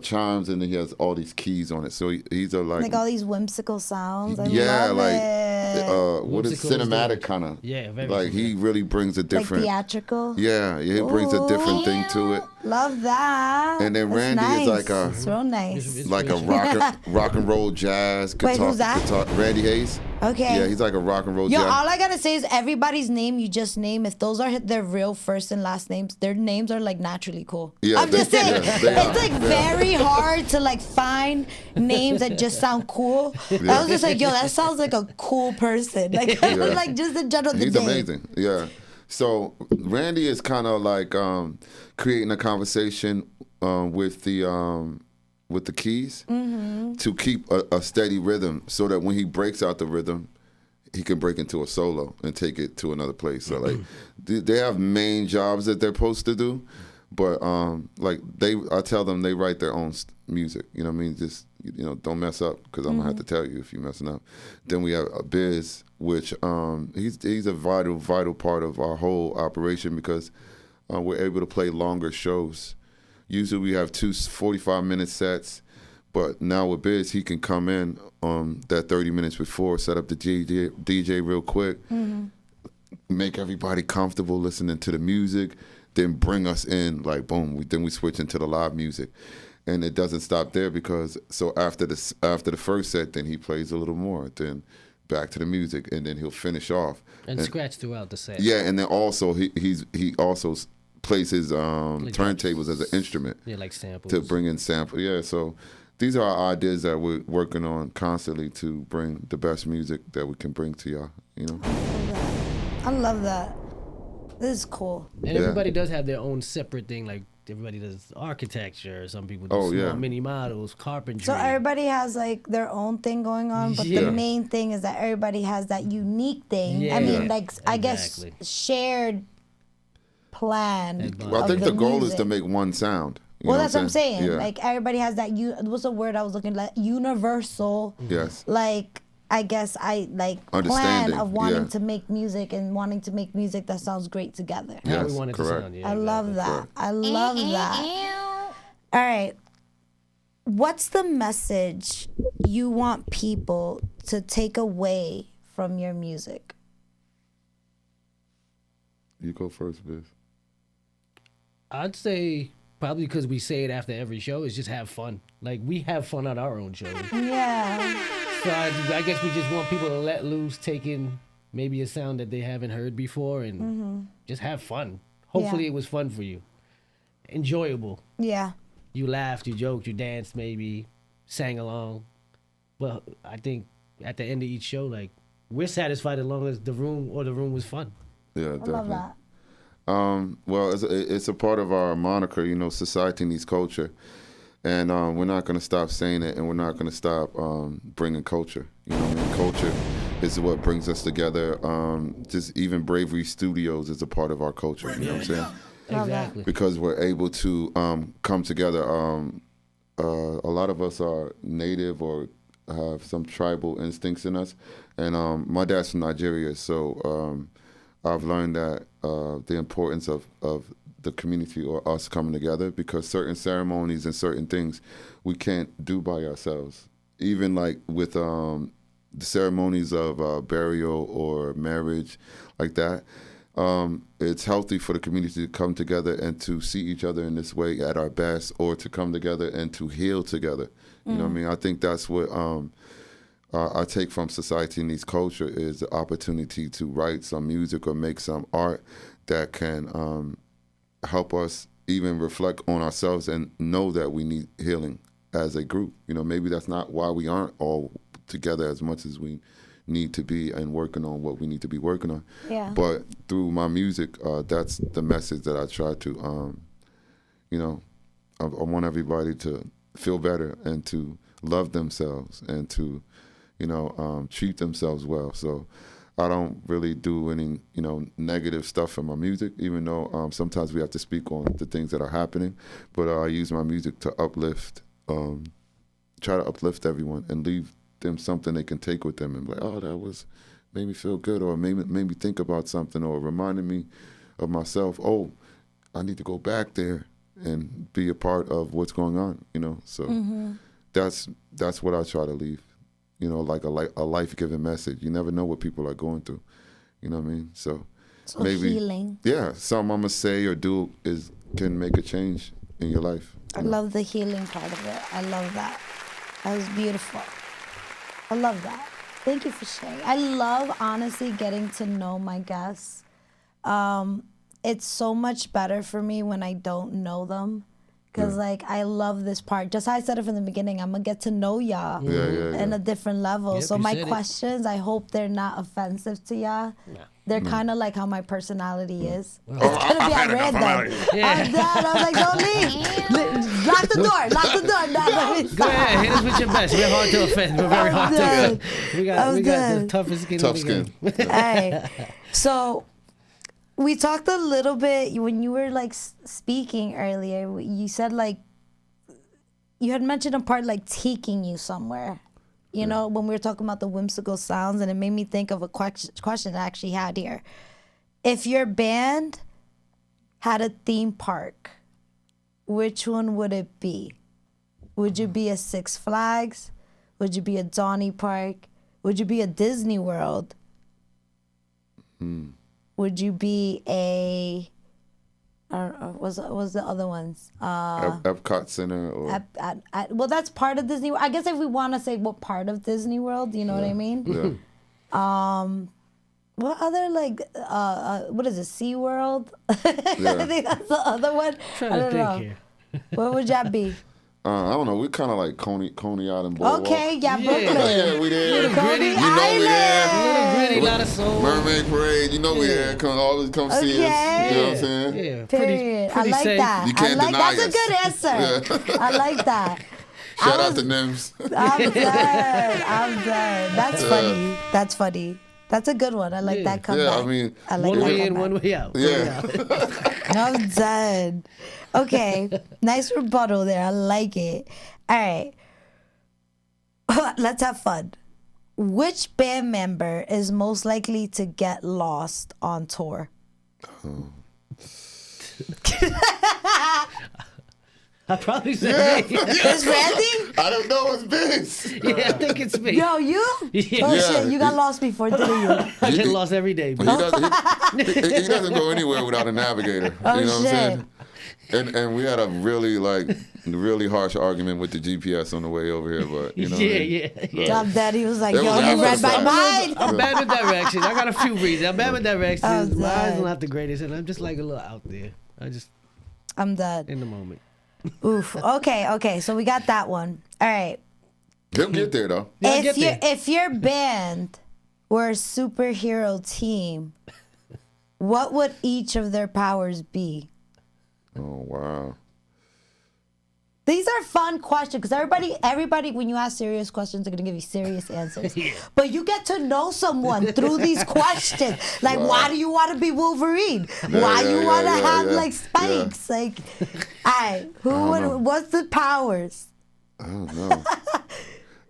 chimes and then he has all these keys on it. So he's a like all these whimsical sounds. I yeah, love like it. what is Whimsical cinematic kind of? Yeah, very like he really brings a Like different. theatrical. Yeah, he brings a different thing to it. Love that. And then That's Randy nice. is like a It's real nice. It's like a rock and roll jazz guitar. Wait, who's that? Randy Hayes. Okay. Yeah, he's like a rock and roll Yo, jazz. all I gotta say is everybody's name you just name, if those are their real first and last names, their names are like naturally cool. Yeah, I'm just saying, they are. it's like very hard to like find names that just sound cool. I was just like, yo, that sounds like a cool person. Like, like just in general. He's amazing. Yeah. So Randy is kind of like creating a conversation with the keys to keep a steady rhythm, so that when he breaks out the rhythm, he can break into a solo and take it to another place. So like they have main jobs that they're supposed to do, but like I tell them they write their own music. You know what I mean? Just don't mess up because I'm gonna have to tell you if you're messing up. Then we have Biz, which he's a vital part of our whole operation because we're able to play longer shows. Usually we have 2 45-minute sets, but now with Biz, he can come in that 30 minutes before, set up the DJ real quick, make everybody comfortable listening to the music, then bring us in like boom. Then we switch into the live music, and it doesn't stop there because after the first set, then he plays a little more, then back to the music, and then he'll finish off and scratch throughout the set. Yeah, and then also he also plays his turntables as an instrument. Yeah, like samples. To bring in samples. Yeah, so these are our ideas that we're working on constantly to bring the best music that we can bring to y'all, you know? I love that. This is cool. And everybody does have their own separate thing, like everybody does architecture, some people do small mini models, carpentry. So everybody has like their own thing going on, but the main thing is that everybody has that unique thing. Yeah. I mean, like, I guess shared plan. Well, I think the goal is to make one sound. Well, that's what I'm saying. Yeah. Like everybody has that. What's the word I was looking at? Universal. Yes. Like I guess I like plan of wanting to make music and wanting to make music that sounds great together. Yes, we want it correct. to sound. Yeah, I love that. Correct. I love that. All right. What's the message you want people to take away from your music? You go first, Biz. I'd say probably because we say it after every show is just have fun. Like we have fun at our own shows. Yeah. So I guess we just want people to let loose, take in maybe a sound that they haven't heard before, and just have fun. Hopefully it was fun for you. Enjoyable. Yeah. You laughed, you joked, you danced, maybe sang along. But I think at the end of each show, like we're satisfied as long as the room was fun. Yeah, I definitely. love that. Well, it's a part of our moniker, society needs culture. And we're not going to stop saying it, and we're not going to stop bringing culture. You know what I mean? Culture is what brings us together. Just even Bravery Studios is a part of our culture. You know what I'm saying? Exactly. Because we're able to come together. A lot of us are native or have some tribal instincts in us. And my dad's from Nigeria, so I've learned that the importance of the community or us coming together, because certain ceremonies and certain things we can't do by ourselves. Even like with the ceremonies of burial or marriage, like that, it's healthy for the community to come together and to see each other in this way at our best, or to come together and to heal together. You know what I mean? I think that's what I take from society and these culture is the opportunity to write some music or make some art that can help us even reflect on ourselves and know that we need healing as a group. You know, maybe that's not why we aren't all together as much as we need to be and working on what we need to be working on. Yeah. But through my music, that's the message that I try to, you know, I want everybody to feel better and to love themselves and to, you know, treat themselves well. So I don't really do any, you know, negative stuff in my music, even though sometimes we have to speak on the things that are happening. But I use my music to uplift, try to uplift everyone and leave them something they can take with them and be like, oh, that made me feel good, or made me think about something, or reminded me of myself. Oh, I need to go back there and be a part of what's going on, you know. So that's what I try to leave, you know, like a life-giving message. You never know what people are going through, you know what I mean? So maybe healing. Yeah, something I'm gonna say or do can make a change in your life. I love the healing part of it. I love that. That was beautiful. I love that. Thank you for sharing. I love, honestly, getting to know my guests. It's so much better for me when I don't know them. Because, like, I love this part. Just how I said it from the beginning, I'm going to get to know y'all in a different level. Yep, so you my said it. questions, I hope they're not offensive to y'all. Nah. They're kind of like how my personality is. It's going to be at random. Yeah. I'm done. I was like, don't leave. Lock the door. Lock the door. Nah, let me Go stop. ahead, hit us with your best. We're hard to offend. We're very hard to offend. We got the toughest skin. Tough in the skin. game. All right. So we talked a little bit when you were like speaking earlier. You said like you had mentioned a part like taking you somewhere. You know, when we were talking about the whimsical sounds, and it made me think of a question I actually had here. If your band had a theme park, which one would it be? Would you be a Six Flags? Would you be a Donny Park? Would you be a Disney World? Would you be a, I don't know, what's the other ones? Epcot Center or Well, that's part of Disney. I guess if we want to say what part of Disney World, you know what I mean? yeah. What other, like, what is it, SeaWorld? I think that's the other one. Trying I to don't think know. here. What would that be? I don't know. We're kind of like Coney Island Boardwalk. Okay, yeah, Yeah. Brooklyn. Yeah, we there. Coney You know we there. Island. Gritty, lot of soul. Mermaid Parade. You know we there. Always come see us. You know what I'm saying? Yeah, Period. pretty I like safe. that. You can't I like deny that's us. a good answer. I like that. Shout out to Nims. I'm done. That's funny. That's funny. That's a good one. I like that comeback. Yeah, I mean, I like One that way in, comeback. one way out. yeah. I'm done. Okay. Nice rebuttal there. I like it. All right. Let's have fun. Which band member is most likely to get lost on tour? I probably said me. Is Randy? I don't know. It's Vince. Yeah, I think it's me. Yo, you? Yeah. Oh, Yeah. shit. You got lost before, didn't you? I get lost every day. He But doesn't go anywhere without a navigator. Oh, you know what shit. I'm saying? And we had a really harsh argument with the GPS on the way over here, but you know. yeah. Tom Daddy was like, That yo, was you after read the my fact. mind. I'm bad with directions. I got a few reasons. I'm bad with directions. I'm My eyes done. are not the greatest, and I'm just like a little out there. I just I'm done. in the moment. Oof. Okay. So we got that one. All right. He'll get there though. Yeah, I'll get there. If your band were a superhero team, what would each of their powers be? Oh wow. These are fun questions because everybody, when you ask serious questions, they're gonna give you serious answers. But you get to know someone through these questions. Like, why do you want to be Wolverine? Why you want to have like spikes? Like, all right, what's the powers? I don't know.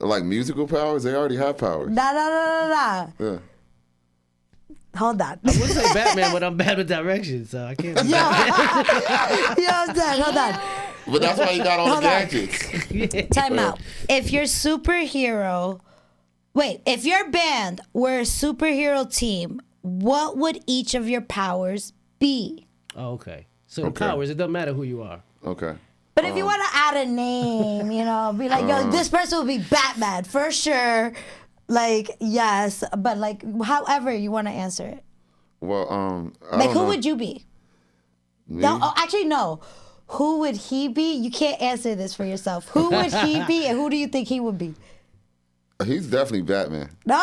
Like musical powers, they already have powers. Nah. Yeah. Hold on. I would say Batman, but I'm bad with directions, so I can't. Hold on. But that's why you got all the Hold on. gadgets. Time out. If your band were a superhero team, what would each of your powers be? Oh, okay. So the powers, it doesn't matter who you are. Okay. But if you want to add a name, be like, yo, this person would be Batman for sure. Like, yes, but like, however you want to answer it. Well, I Like, don't who know. would you be? Me? No, oh, actually, no. Who would he be? You can't answer this for yourself. Who would he be, and who do you think he would be? He's definitely Batman. No,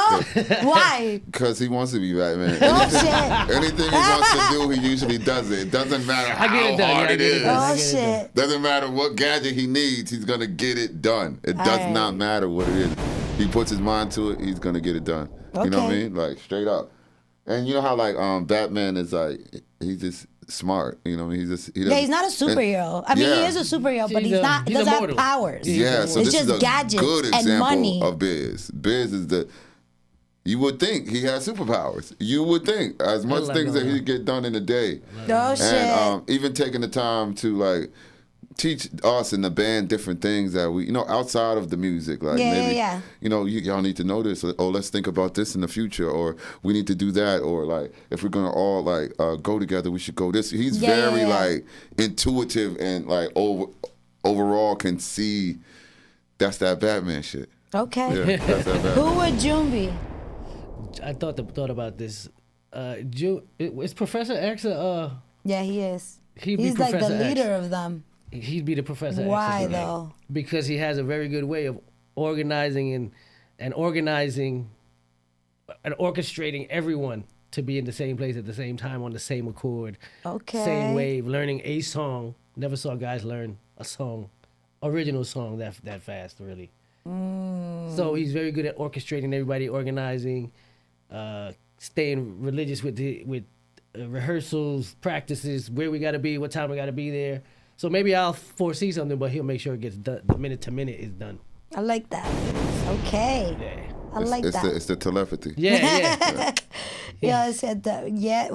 why? Because he wants to be Batman. Oh shit! Anything he wants to do, he usually does it. It doesn't matter I get how it done. hard Yeah, I it get it is. done. Oh get it done. shit! Doesn't matter what gadget he needs, he's gonna get it done. It does right. not matter what it is. He puts his mind to it, he's gonna get it done. You know what I Okay. mean? Like straight up. And you know how like Batman is like he's just smart. You know what I mean? He Yeah, he's not a superhero. I mean, he yeah. is a superhero, but He's he's a- not. He he's doesn't have immortal. powers. Yeah, so It's this just is a gadgets good and example money. of Biz. Biz is the. You would think he has superpowers. You would think as much like things that that. he get done in a day, Oh shit! and even taking the time to like teach us in the band different things that we, outside of the music, like Yeah, maybe, yeah. y'all need to know this. Oh, let's think about this in the future, or we need to do that, or like if we're gonna all like go together, we should go this. He's Yeah, very yeah. like intuitive and like overall can see. That's that Batman shit. Okay. Yeah, that's that Batman. Who would June be? I thought about this. Is Professor X Yeah, he is. He'd be He's like the Professor X. leader of them. he'd be the Professor X. Why of the night. though? Because he has a very good way of organizing and organizing and orchestrating everyone to be in the same place at the same time on the same accord, Okay. same wave, learning a song. Never saw guys learn a song, original song that fast, really. So he's very good at orchestrating everybody, organizing, staying religious with rehearsals, practices, where we got to be, what time we got to be there. So maybe I'll foresee something, but he'll make sure it gets done. The minute to minute is done. I like that. Okay. Yeah. I like that. It's the telepathy. Yeah. Yeah, I said that. Yeah,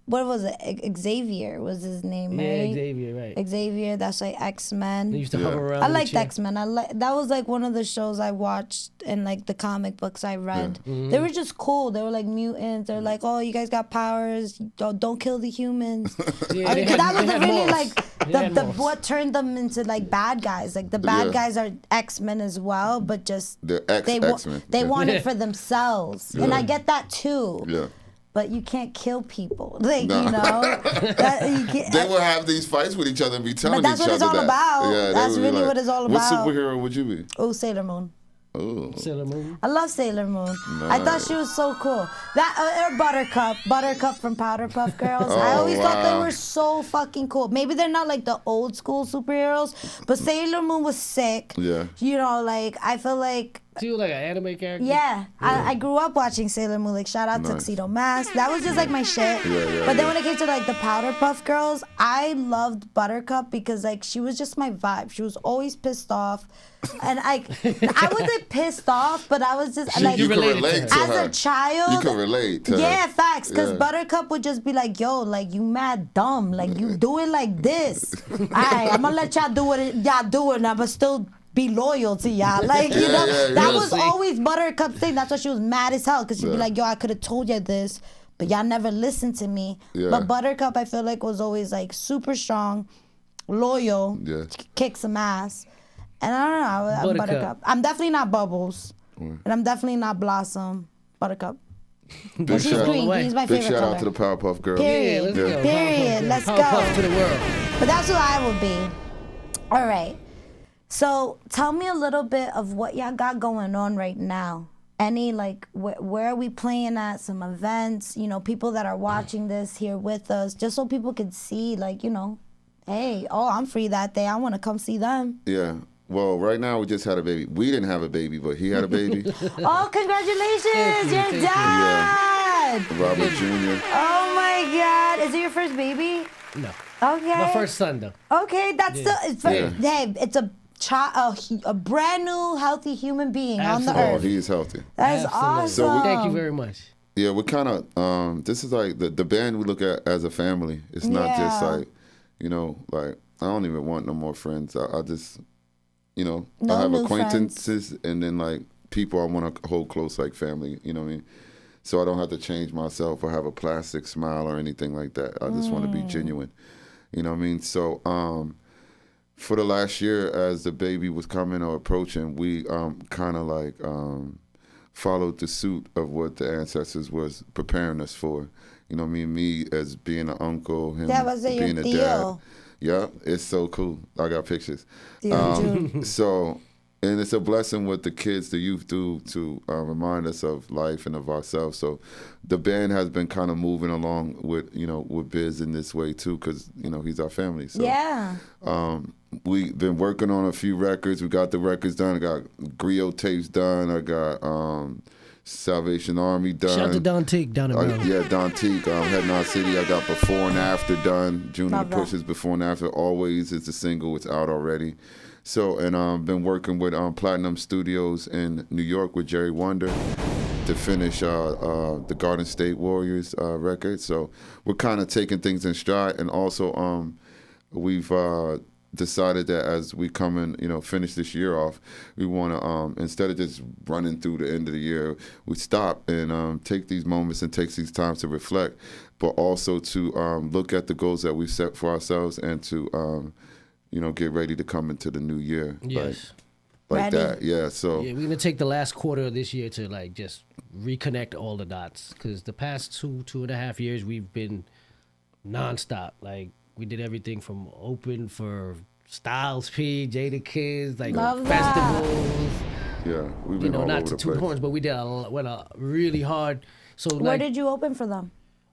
what was it? Xavier was his name, Yeah, right? Xavier, right. Xavier. That's like X-Men. They used to Yeah. hover around. I in the liked chair. X-Men. That was like one of the shows I watched and like the comic books I read. Mm-hmm. They were just cool. They were like mutants. They're like, oh, you guys got powers. Don't kill the humans. Yeah, they That was they had really morals. like They had the morals. what turned them into like bad guys. Like the bad Yeah. guys are X-Men as well, but just The they wa- X-Men. they Yeah. want Yeah. it for themselves, and I get that too. Yeah. But you can't kill people, like No. you know. That, you can't, They will have these fights with each other and be telling that's each what other it's all that. about. Yeah, they That's would be really what it's all about. What superhero would you be? oh, Sailor Moon. Oh, Sailor Moon. I love Sailor Moon. I thought she was so cool. That or Buttercup from Powderpuff Girls. I Oh, always thought they wow. were so fucking cool. Maybe they're not like the old school superheroes, but Sailor Moon was sick. Yeah. You know, like I feel like She was like an anime character. yeah, I grew up watching Sailor Moon. Like shout out Nice. Tuxedo Mask. That was just like my shit. Yeah, But then when it came to like the Powderpuff Girls, I loved Buttercup because like she was just my vibe. She was always pissed off, and I wasn't pissed off, but I was just like you can related to relate to as her. a child. You can relate to her. Yeah, facts. Because Yeah. Buttercup would just be like, yo, like, you mad dumb. Like, you do it like this. All right, I'm going to let y'all do what y'all do, and I'm going to still be loyal to y'all. Like, you Yeah, know, yeah, that you'll was see. always Buttercup's thing. That's why she was mad as hell. Because she'd be Yeah. like, yo, I could have told you this, but y'all never listened to me. Yeah. But Buttercup, I feel like, was always, like, super strong, loyal, Yeah. kick some ass. And I don't know, I'm Buttercup. Buttercup. I'm definitely not Bubbles. And I'm definitely not Blossom. Buttercup. Big She's shout, green. away. Green's my big favorite shout color. out to the Powerpuff Girls. Period. Yeah, let's Yeah. go. Period. Let's go. Powerpuff to the world. But that's who I would be. All right. So tell me a little bit of what y'all got going on right now. Any like where are we playing at? Some events, you know, people that are watching this here with us, just so people could see, like, you know, hey, oh, I'm free that day. I want to come see them. Yeah. Well, right now we just had a baby. We didn't have a baby, but he had a baby. Oh, congratulations, you, you're thank you. dad. Robert Jr. Oh my God, is it your first baby? No. Okay. My first son, though. Okay, that's it's Yeah. hey, it's a a brand new healthy human being on the Absolutely. Oh, earth. he is healthy. That's Absolutely. awesome. So we- Thank you very much. Yeah, we're kind of, this is like the band we look at as a family. It's not just Yeah. like, like, I don't even want no more friends. I just, No I have new acquaintances and then like people I want to hold close like family, you know what I mean? So I don't have to change myself or have a plastic smile or anything like that. I just want to be genuine, you know what I mean? So for the last year as the baby was coming or approaching, we kind of like followed the suit of what the ancestors was preparing us for. You know what I mean? Me as being an uncle, him Yeah, was it your being a dad. tío? Yeah, it's so cool. I got pictures. Tío June. So, and it's a blessing what the kids, the youth do to remind us of life and of ourselves. So the band has been kind of moving along with, with Biz in this way too, because, he's our family. So, Yeah. We've been working on a few records. We got the records done. I got Griot tapes done. I got Salvation Army done. Shout out to Don Teague down in Maryland. Yeah, Don Teague, Heading Out City. I got Before and After done. June Love of the that. Pushes, Before and After. Always is a single. It's out already. So, and been working with Platinum Studios in New York with Jerry Wonder to finish the Garden State Warriors record. So we're kind of taking things in stride. And also we've decided that as we come and finish this year off, we want to instead of just running through the end of the year, we stop and take these moments and take these times to reflect, but also to look at the goals that we've set for ourselves and to get ready to come into the new year. Yes. Like Ready. that. Yeah. So Yeah, we're gonna take the last quarter of this year to like just reconnect all the dots, because the past 2.5 years we've been nonstop. Like we did everything from open for Styles P, Jada Kids, like Love that. festivals. yeah, we've been all Not over to the toot place. horns, but we did went really hard. So Where like did you open for them?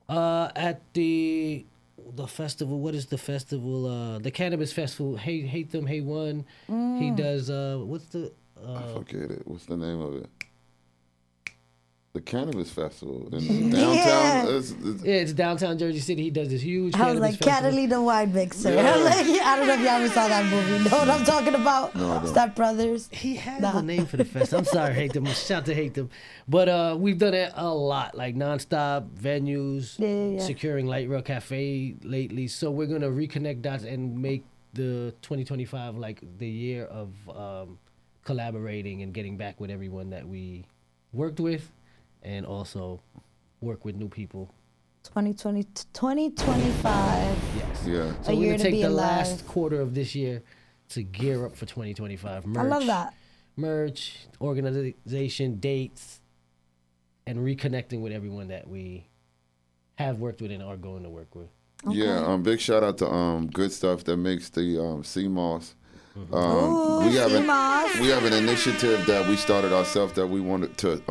at the festival, what is the festival? The Cannabis Festival. Hate Them, Hey One. He does what's the I forget it. What's the name of it? The Cannabis Festival in downtown. Yeah. yeah, it's downtown Jersey City. He does this huge I was cannabis like, festival. Catalina Wine Mixer. Yeah. I'm like, I don't know if y'all ever saw that movie. Know what I'm talking about? No, I don't. Step Brothers. He has Nah. a name for the fest. I'm sorry, Hate Them. Shout out to Hate Them. But we've done it a lot, like nonstop venues, Yeah. securing Light Rail Cafe lately. So we're gonna reconnect dots and make the 2025 like the year of collaborating and getting back with everyone that we worked with, and also work with new people. 2025. Yes. Yeah. So A we're year gonna to take be the alive. last quarter of this year to gear up for 2025. Merch, I love that. merch, organization, dates, and reconnecting with everyone that we have worked with and are going to work with. Yeah, big shout out to Good Stuff that makes the CMOS. Ooh, we have CMOS. we have an initiative that we started ourselves that we wanted to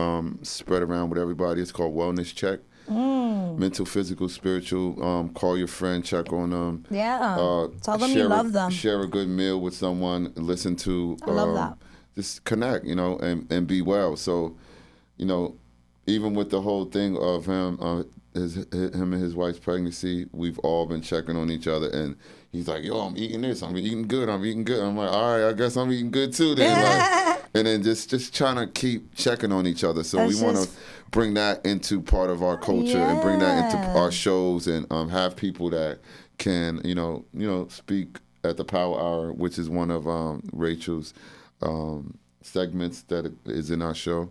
spread around with everybody. It's called Wellness Check. Mental, physical, spiritual. Call your friend, check on them. Yeah. Tell them you share love them. Share a good meal with someone. Listen to. I love that. Just connect, and be well. So, even with the whole thing of him, him and his wife's pregnancy, we've all been checking on each other, and he's like, "Yo, I'm eating this. I'm eating good. I'm eating good." I'm like, "All right, I guess I'm eating good too." Then, and then just trying to keep checking on each other. So That's we want to just- bring that into part of our culture and bring that into Yeah. our shows, and have people that can, speak at the Power Hour, which is one of Rachel's segments that is in our show.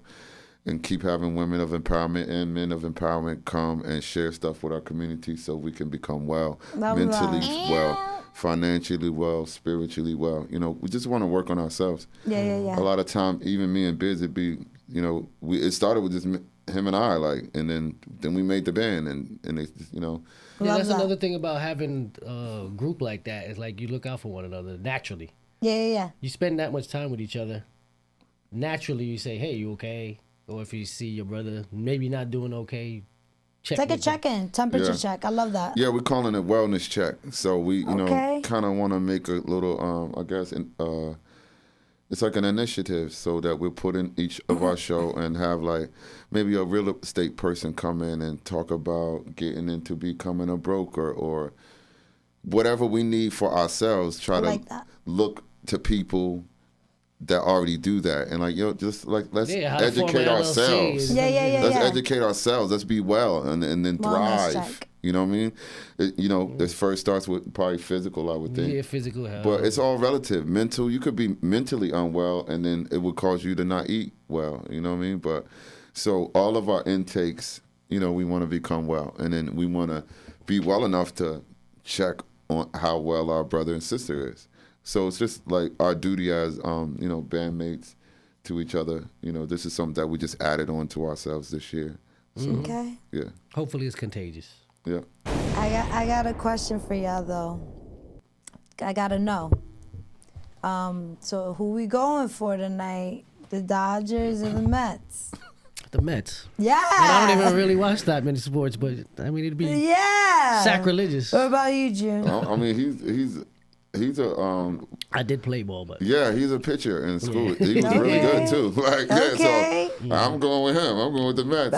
And keep having women of empowerment and men of empowerment come and share stuff with our community so we can become well, Love mentally that. well, financially well, spiritually well. We just want to work on ourselves. Yeah. A lot of time, even me and Biz, it be, it started with just him and I, like, and then we made the band, and it's just, Yeah, Love that's that. another thing about having a group like that is like you look out for one another naturally. Yeah. You spend that much time with each other. Naturally, you say, "Hey, you okay?" Or if you see your brother maybe not doing okay, check. Take a with them. check-in, temperature Yeah. check. I love that. Yeah, we're calling it wellness check. So we, Okay. kind of want to make a little, I guess, it's like an initiative so that we'll put in each of our show and have like maybe a real estate person come in and talk about getting into becoming a broker or whatever we need for ourselves. Try I to like that. look to people that already do that and like, just like let's Yeah, how to form an educate LLC ourselves. is- Yeah. Let's educate ourselves. Let's be well and then Wellness thrive. check. You know what I mean? This first starts with probably physical, I would think. Yeah, physical health. But it's all relative. Mental, you could be mentally unwell and then it would cause you to not eat well. You know what I mean? But so all of our intakes, we want to become well. And then we want to be well enough to check on how well our brother and sister is. So it's just like our duty as, bandmates to each other. This is something that we just added on to ourselves this year. So, Okay. yeah. Hopefully it's contagious. Yeah. I got a question for y'all though. I gotta know. So who we going for tonight? The Dodgers or the Mets? The Mets. Yeah. And I don't even really watch that many sports, but I mean it'd be sacrilegious. What about you, June? I mean, he's a I did play ball, but he's a pitcher in school. Yeah. He was really good too. Okay. So I'm going with him. I'm going with the Mets.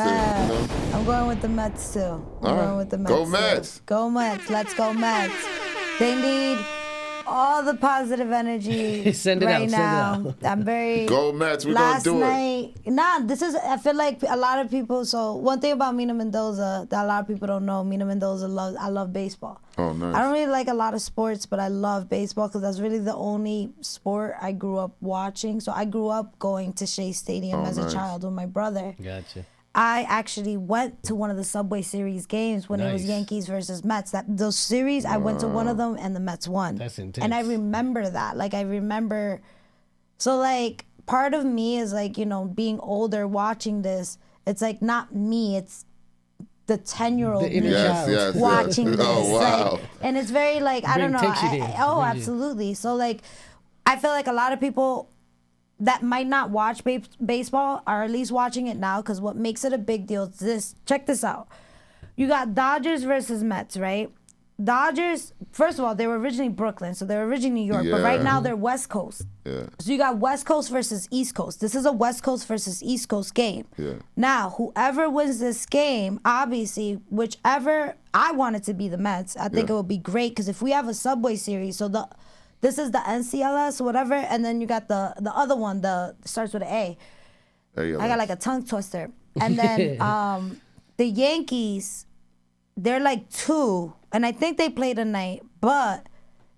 I'm going with the Mets too. I'm going with the Mets. Go Mets. Go Mets. Let's go Mets. They need all the positive energy Send it right out, now. send it out. I'm very. Go Mets. We're Last gonna do night, I feel like a lot of people. So one thing about Mina Mendoza that a lot of people don't know, Mina Mendoza I love baseball. Oh, nice. I don't really like a lot of sports, but I love baseball because that's really the only sport I grew up watching. So I grew up going to Shea Stadium as a child with my brother. gotcha. I actually went to one of the Subway Series games when it was Nice. Yankees versus Mets. Those series, I went to one of them and the Mets won. That's intense. And I remember that. So like part of me is like, being older watching this, it's like not me, it's the 10-year-old The inner me child. Yes. watching this. Oh, wow. Like, and it's very like, I don't know. Takes you there. Brings you. Absolutely. So like, I feel like a lot of people that might not watch baseball are at least watching it now because what makes it a big deal is this. Check this out. You got Dodgers versus Mets, right? Dodgers, first of all, they were originally Brooklyn, so they were originally New York, but right now they're West Coast. Yeah. So you got West Coast versus East Coast. This is a West Coast versus East Coast game. Yeah. Now, whoever wins this game, obviously, whichever, I want it to be the Mets. I think it would be great because if we have a Subway Series, so this is the NCLS or whatever, and then you got the other one, starts with an A. I got like a tongue twister. And then the Yankees, they're like 2, and I think they play tonight, but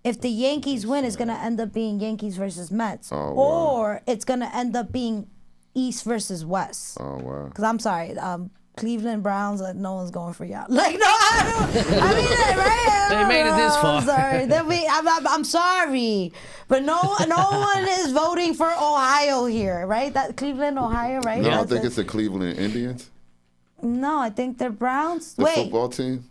if the Yankees win, it's going to end up being Yankees versus Mets. Oh, wow. Or it's going to end up being East versus West. Oh, wow. Because I'm sorry, Cleveland Browns, no one's going for y'all. Like, no, I mean it, right? They made it this far. I'm sorry. I'm sorry. But no one is voting for Ohio here, right? That Cleveland, Ohio, right? No, I think it's the Cleveland Indians. No, I think they're Browns. The football team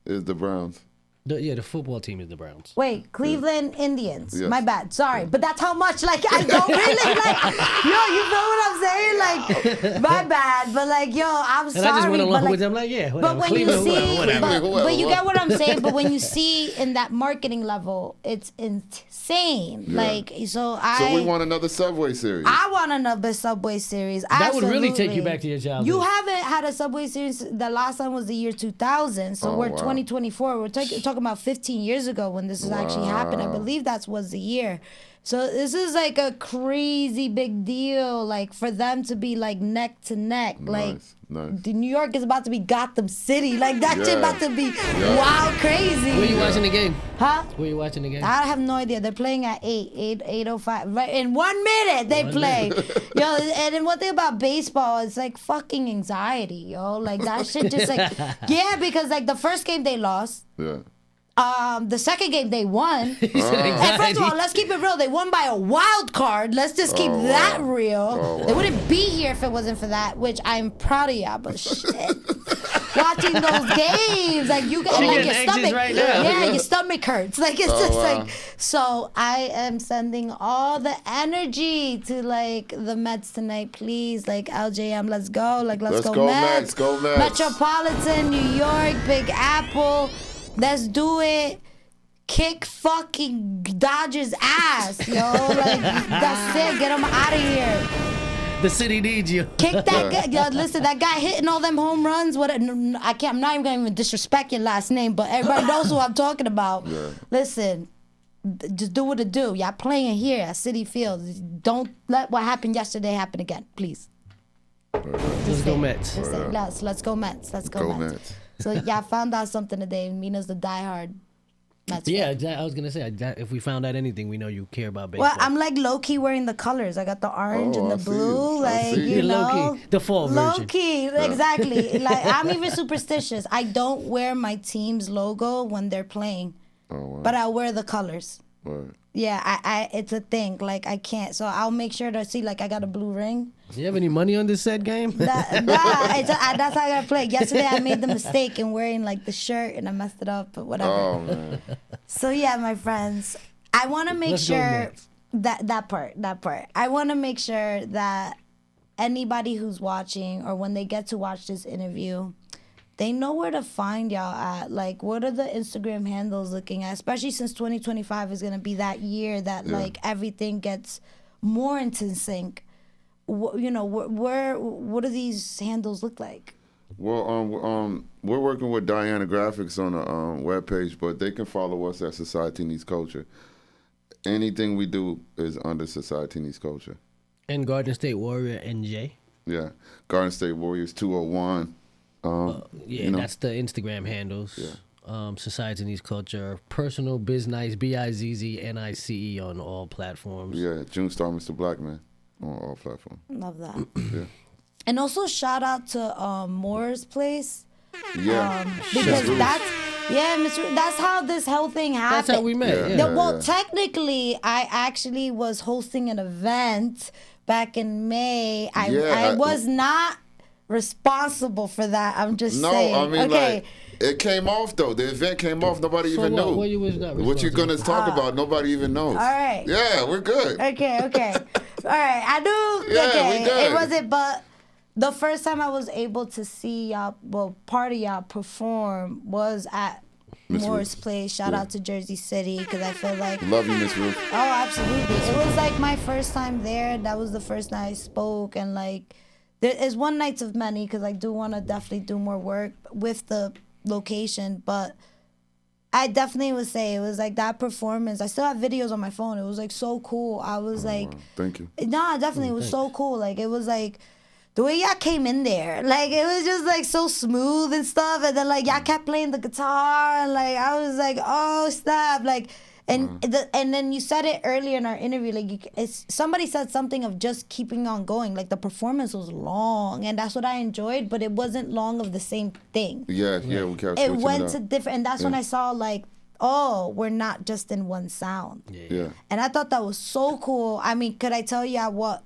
is the Browns. The football team is the Browns. Wait, Cleveland Indians. Yes. My bad. Sorry, but that's how much I don't really you feel what I'm saying? My bad. But I'm sorry. And I just went along but with them whatever. But when you Cleveland, see, whatever. but you get what I'm saying. But when you see in that marketing level, it's insane. Yeah. So we want another Subway Series. I want another Subway Series. That would really Absolutely. take you back to your childhood. You haven't had a Subway Series. The last time was the year 2000. So we're wow. 2024. We're talking about 15 years ago when this has actually happened. I believe that was the year. So this is like a crazy big deal, for them to be neck to neck. Nice. The New York is about to be Gotham City. That shit Yeah. about to be wild crazy. Where you watching the game? Huh? Where you watching the game? I have no idea. They're playing at 8:05. Right in 1 minute they play. Yo, and then one thing about baseball is fucking anxiety, yo. That shit just yeah, because the first game they lost. Yeah. The second game they won. He said And anxiety. first of all, let's keep it real. They won by a wild card. Let's just keep that real. Oh, wow. They wouldn't be here if it wasn't for that, which I'm proud of y'all. But shit, watching those games, you got She your getting anxious stomach. right now. Yeah, your stomach hurts. It's just wow. So I am sending all the energy to the Mets tonight, please. LJM, let's go. Let's go Mets. Go Mets. Metropolitan, New York, Big Apple. Let's do it. Kick fucking Dodgers ass, yo. That's it. Get them out of here. The city needs you. Kick that guy. Yo, listen, that guy hitting all them home runs. I'm not even going to even disrespect your last name, but everybody knows who I'm talking about. Yeah. Listen, just do what it do. Y'all playing here at Citi Field. Don't let what happened yesterday happen again, please. Let's go Mets. Let's go Mets. Let's go Mets. So y'all found out something today. Mina's the diehard Mets fan. Yeah, I was gonna say if we found out anything, we know you care about baseball. Well, I'm low key wearing the colors. I got the orange and the I see blue. you. I see you. You You're know, low-key, the fall low version. key, exactly. I'm even superstitious. I don't wear my team's logo when they're playing, but I wear the colors. Word. Yeah, I it's a thing. Like I can't. So I'll make sure to see. Like I got a blue ring. Do you have any money on this set game? That's how I gotta play. Yesterday I made the mistake in wearing like the shirt and I messed it up, but whatever. Oh man. So yeah, my friends, I want to make Let's go sure next. that part. I want to make sure that anybody who's watching or when they get to watch this interview, they know where to find y'all at. Like, what are the Instagram handles looking at? Especially since 2025 is gonna be that year that like everything gets more into sync. You know, what do these handles look like? Well, we're working with Diana Graphics on the webpage, but they can follow us at Society Needs Culture. Anything we do is under Society Needs Culture. And Garden State Warrior NJ. Yeah, Garden State Warriors 201. Yeah, you know. that's the Instagram handles. Yeah. Society Needs Culture. Personal Biznice, BIZZNICE on all platforms. Yeah, June Star, Mr. Blackman on all platforms. Love that. Yeah, And also shout out to Moore's Place. yeah. Because Ruth. that's how this whole thing happened. That's how we met. Yeah. Yeah. Well, technically, I actually was hosting an event back in May. I was not responsible for that. I'm just No, saying. I mean, okay. like, it came off, though. The event came off. Nobody So even what- knew. what you was not What you're going to talk about, nobody even knows. all right. Yeah, we're good. Okay. All right. I knew. Yeah, okay. we good. It wasn't, but the first time I was able to see y'all, well, part of y'all perform was at Miss Moore's Ruth. Place. Shout out to Jersey City because I feel like. Love you, Miss Ruth. Oh, absolutely. It was like my first time there. That was the first night I spoke. And like, there is one night of many because I do want to definitely do more work with the location. But I definitely would say it was like that performance. I still have videos on my phone. It was like so cool. I was like, Wow. Thank you. nah, definitely. It was so cool. Like, it was like, the way y'all came in there, like it was just like so smooth and stuff, and then like y'all kept playing the guitar, and like I was like, oh stop, like, and and then you said it earlier in our interview, like somebody said something of just keeping on going, like the performance was long, and that's what I enjoyed, but it wasn't long of the same thing. Yeah, we kept It switching went it to up. different, and that's when I saw like, oh, we're not just in one sound, Yeah. and I thought that was so cool. I mean, could I tell y'all what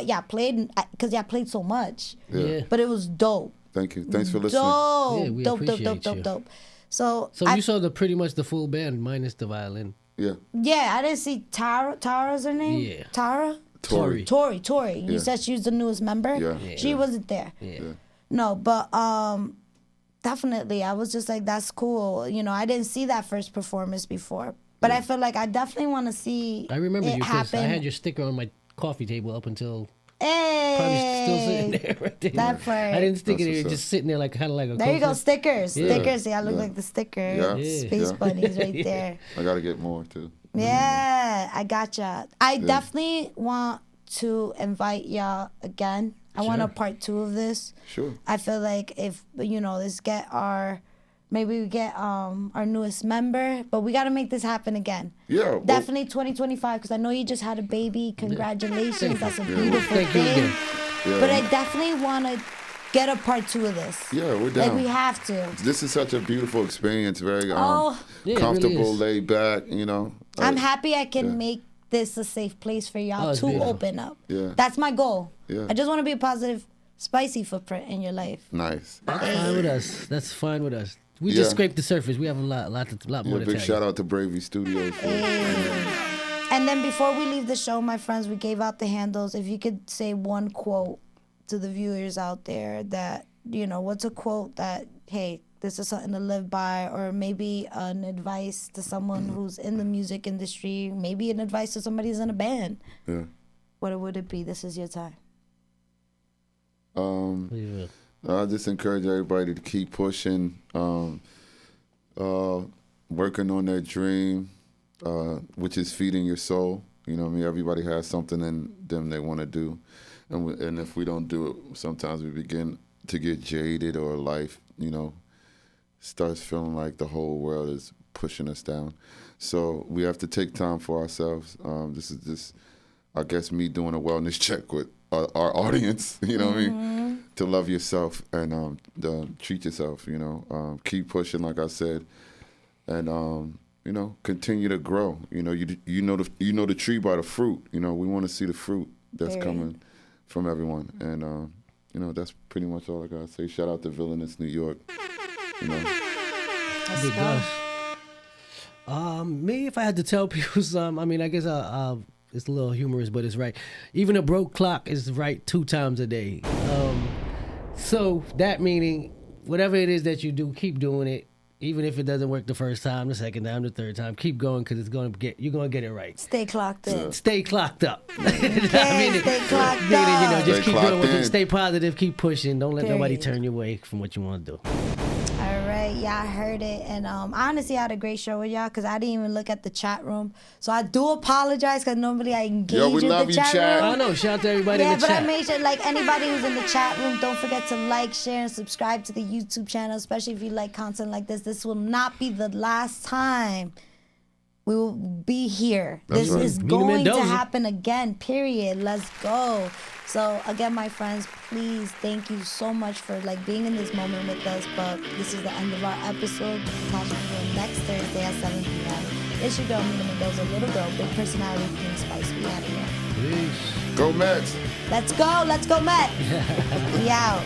y'all played? Because y'all played so much. Yeah. But it was dope. Thank you. Thanks for listening. Dope. Yeah, we dope. appreciate you. So You saw pretty much the full band minus the violin. Yeah. yeah, I didn't see Tara. Tara's her name? Yeah. Tara? Tori. Tori. You Yeah. said she was the newest member? Yeah. She wasn't there. Yeah. No, but definitely I was just like, that's cool. You know, I didn't see that first performance before. But I feel like I definitely want to see I remember it you because happen. I had your sticker on my coffee table up until Hey, probably still sitting there right there. That part. I didn't stick That's it here, what's just sitting there like kind of like a There you go, coaster. stickers. Yeah. Stickers. Yeah, I look like the sticker. Yeah. Yeah. Space Yeah. bunnies right there. I got to get more, too. Yeah, I gotcha. I definitely want to invite y'all again. I want a Sure. part 2 of this. Sure. I feel like if, you know, maybe we get our newest member, but we got to make this happen again. Yeah. well, Definitely 2025, because I know you just had a baby. Congratulations. That's a beautiful Thank you thing. again. Yeah. But I definitely want to get a part 2 of this. Yeah, we're Like, down. we have to. This is such a beautiful experience. Very Oh. Yeah, it really comfortable, is. laid back, you know. I'm Like, happy I can make this a safe place for y'all Oh, it's to beautiful. open up. Yeah. That's my goal. Yeah. I just want to be a positive, spicy footprint in your life. Nice. That's fine with us. That's fine with us. We Yeah. just scraped the surface. We have a lot more Yeah, to big tell shout you. out to Bravey Studios. And then before we leave the show, my friends, we gave out the handles. If you could say one quote to the viewers out there that, you know, what's a quote that, hey, this is something to live by, or maybe an advice to someone who's in the music industry, maybe an advice to somebody who's in a band. Yeah. What would it be? This is your time. Yeah. I just encourage everybody to keep pushing, working on their dream, which is feeding your soul. You know what I mean? Everybody has something in them they want to do. And if we don't do it, sometimes we begin to get jaded, or life, you know, starts feeling like the whole world is pushing us down. So we have to take time for ourselves. This is just, I guess, me doing a wellness check with our audience, you know what I mean? To love yourself and treat yourself, you know. Keep pushing, like I said. And, continue to grow. You know the tree by the fruit. We want to see the fruit that's coming from everyone, and that's pretty much all I gotta say. Shout out to Villainous New York. Big Gus. Me, if I had to tell people something, I mean, I guess it's a little humorous, but it's right. Even a broke clock is right 2 times a day. So that meaning, whatever it is that you do, keep doing it. Even if it doesn't work the first time, the second time, the third time, keep going because you're gonna get it right. Stay clocked in. Stay clocked up. Stay clocked up. Just Stay keep doing clocked in. stay positive, keep pushing. Don't let nobody Period. turn you away from what you want to do. All right, y'all heard it. And I honestly had a great show with y'all because I didn't even look at the chat room. So I do apologize because normally I engage Yo, we with love the you, chat chat. room. I know. Shout out to everybody in Yeah, the but chat. I made sure, like, anybody who's in the chat room, don't forget to like, share, and subscribe to the YouTube channel, especially if you like content like this. This will not be the last time we will be here. That's This right. is Mina going to Mendoza. happen again, period. Let's go. So, again, my friends, please, thank you so much for, like, being in this moment with us. But this is the end of our episode. Catch you next Thursday at 7 p.m. It's your girl, Mina Mendoza, little girl, big personality, Queen Spice. We out of here. Peace. Go Mets. Let's go, Matt. We out.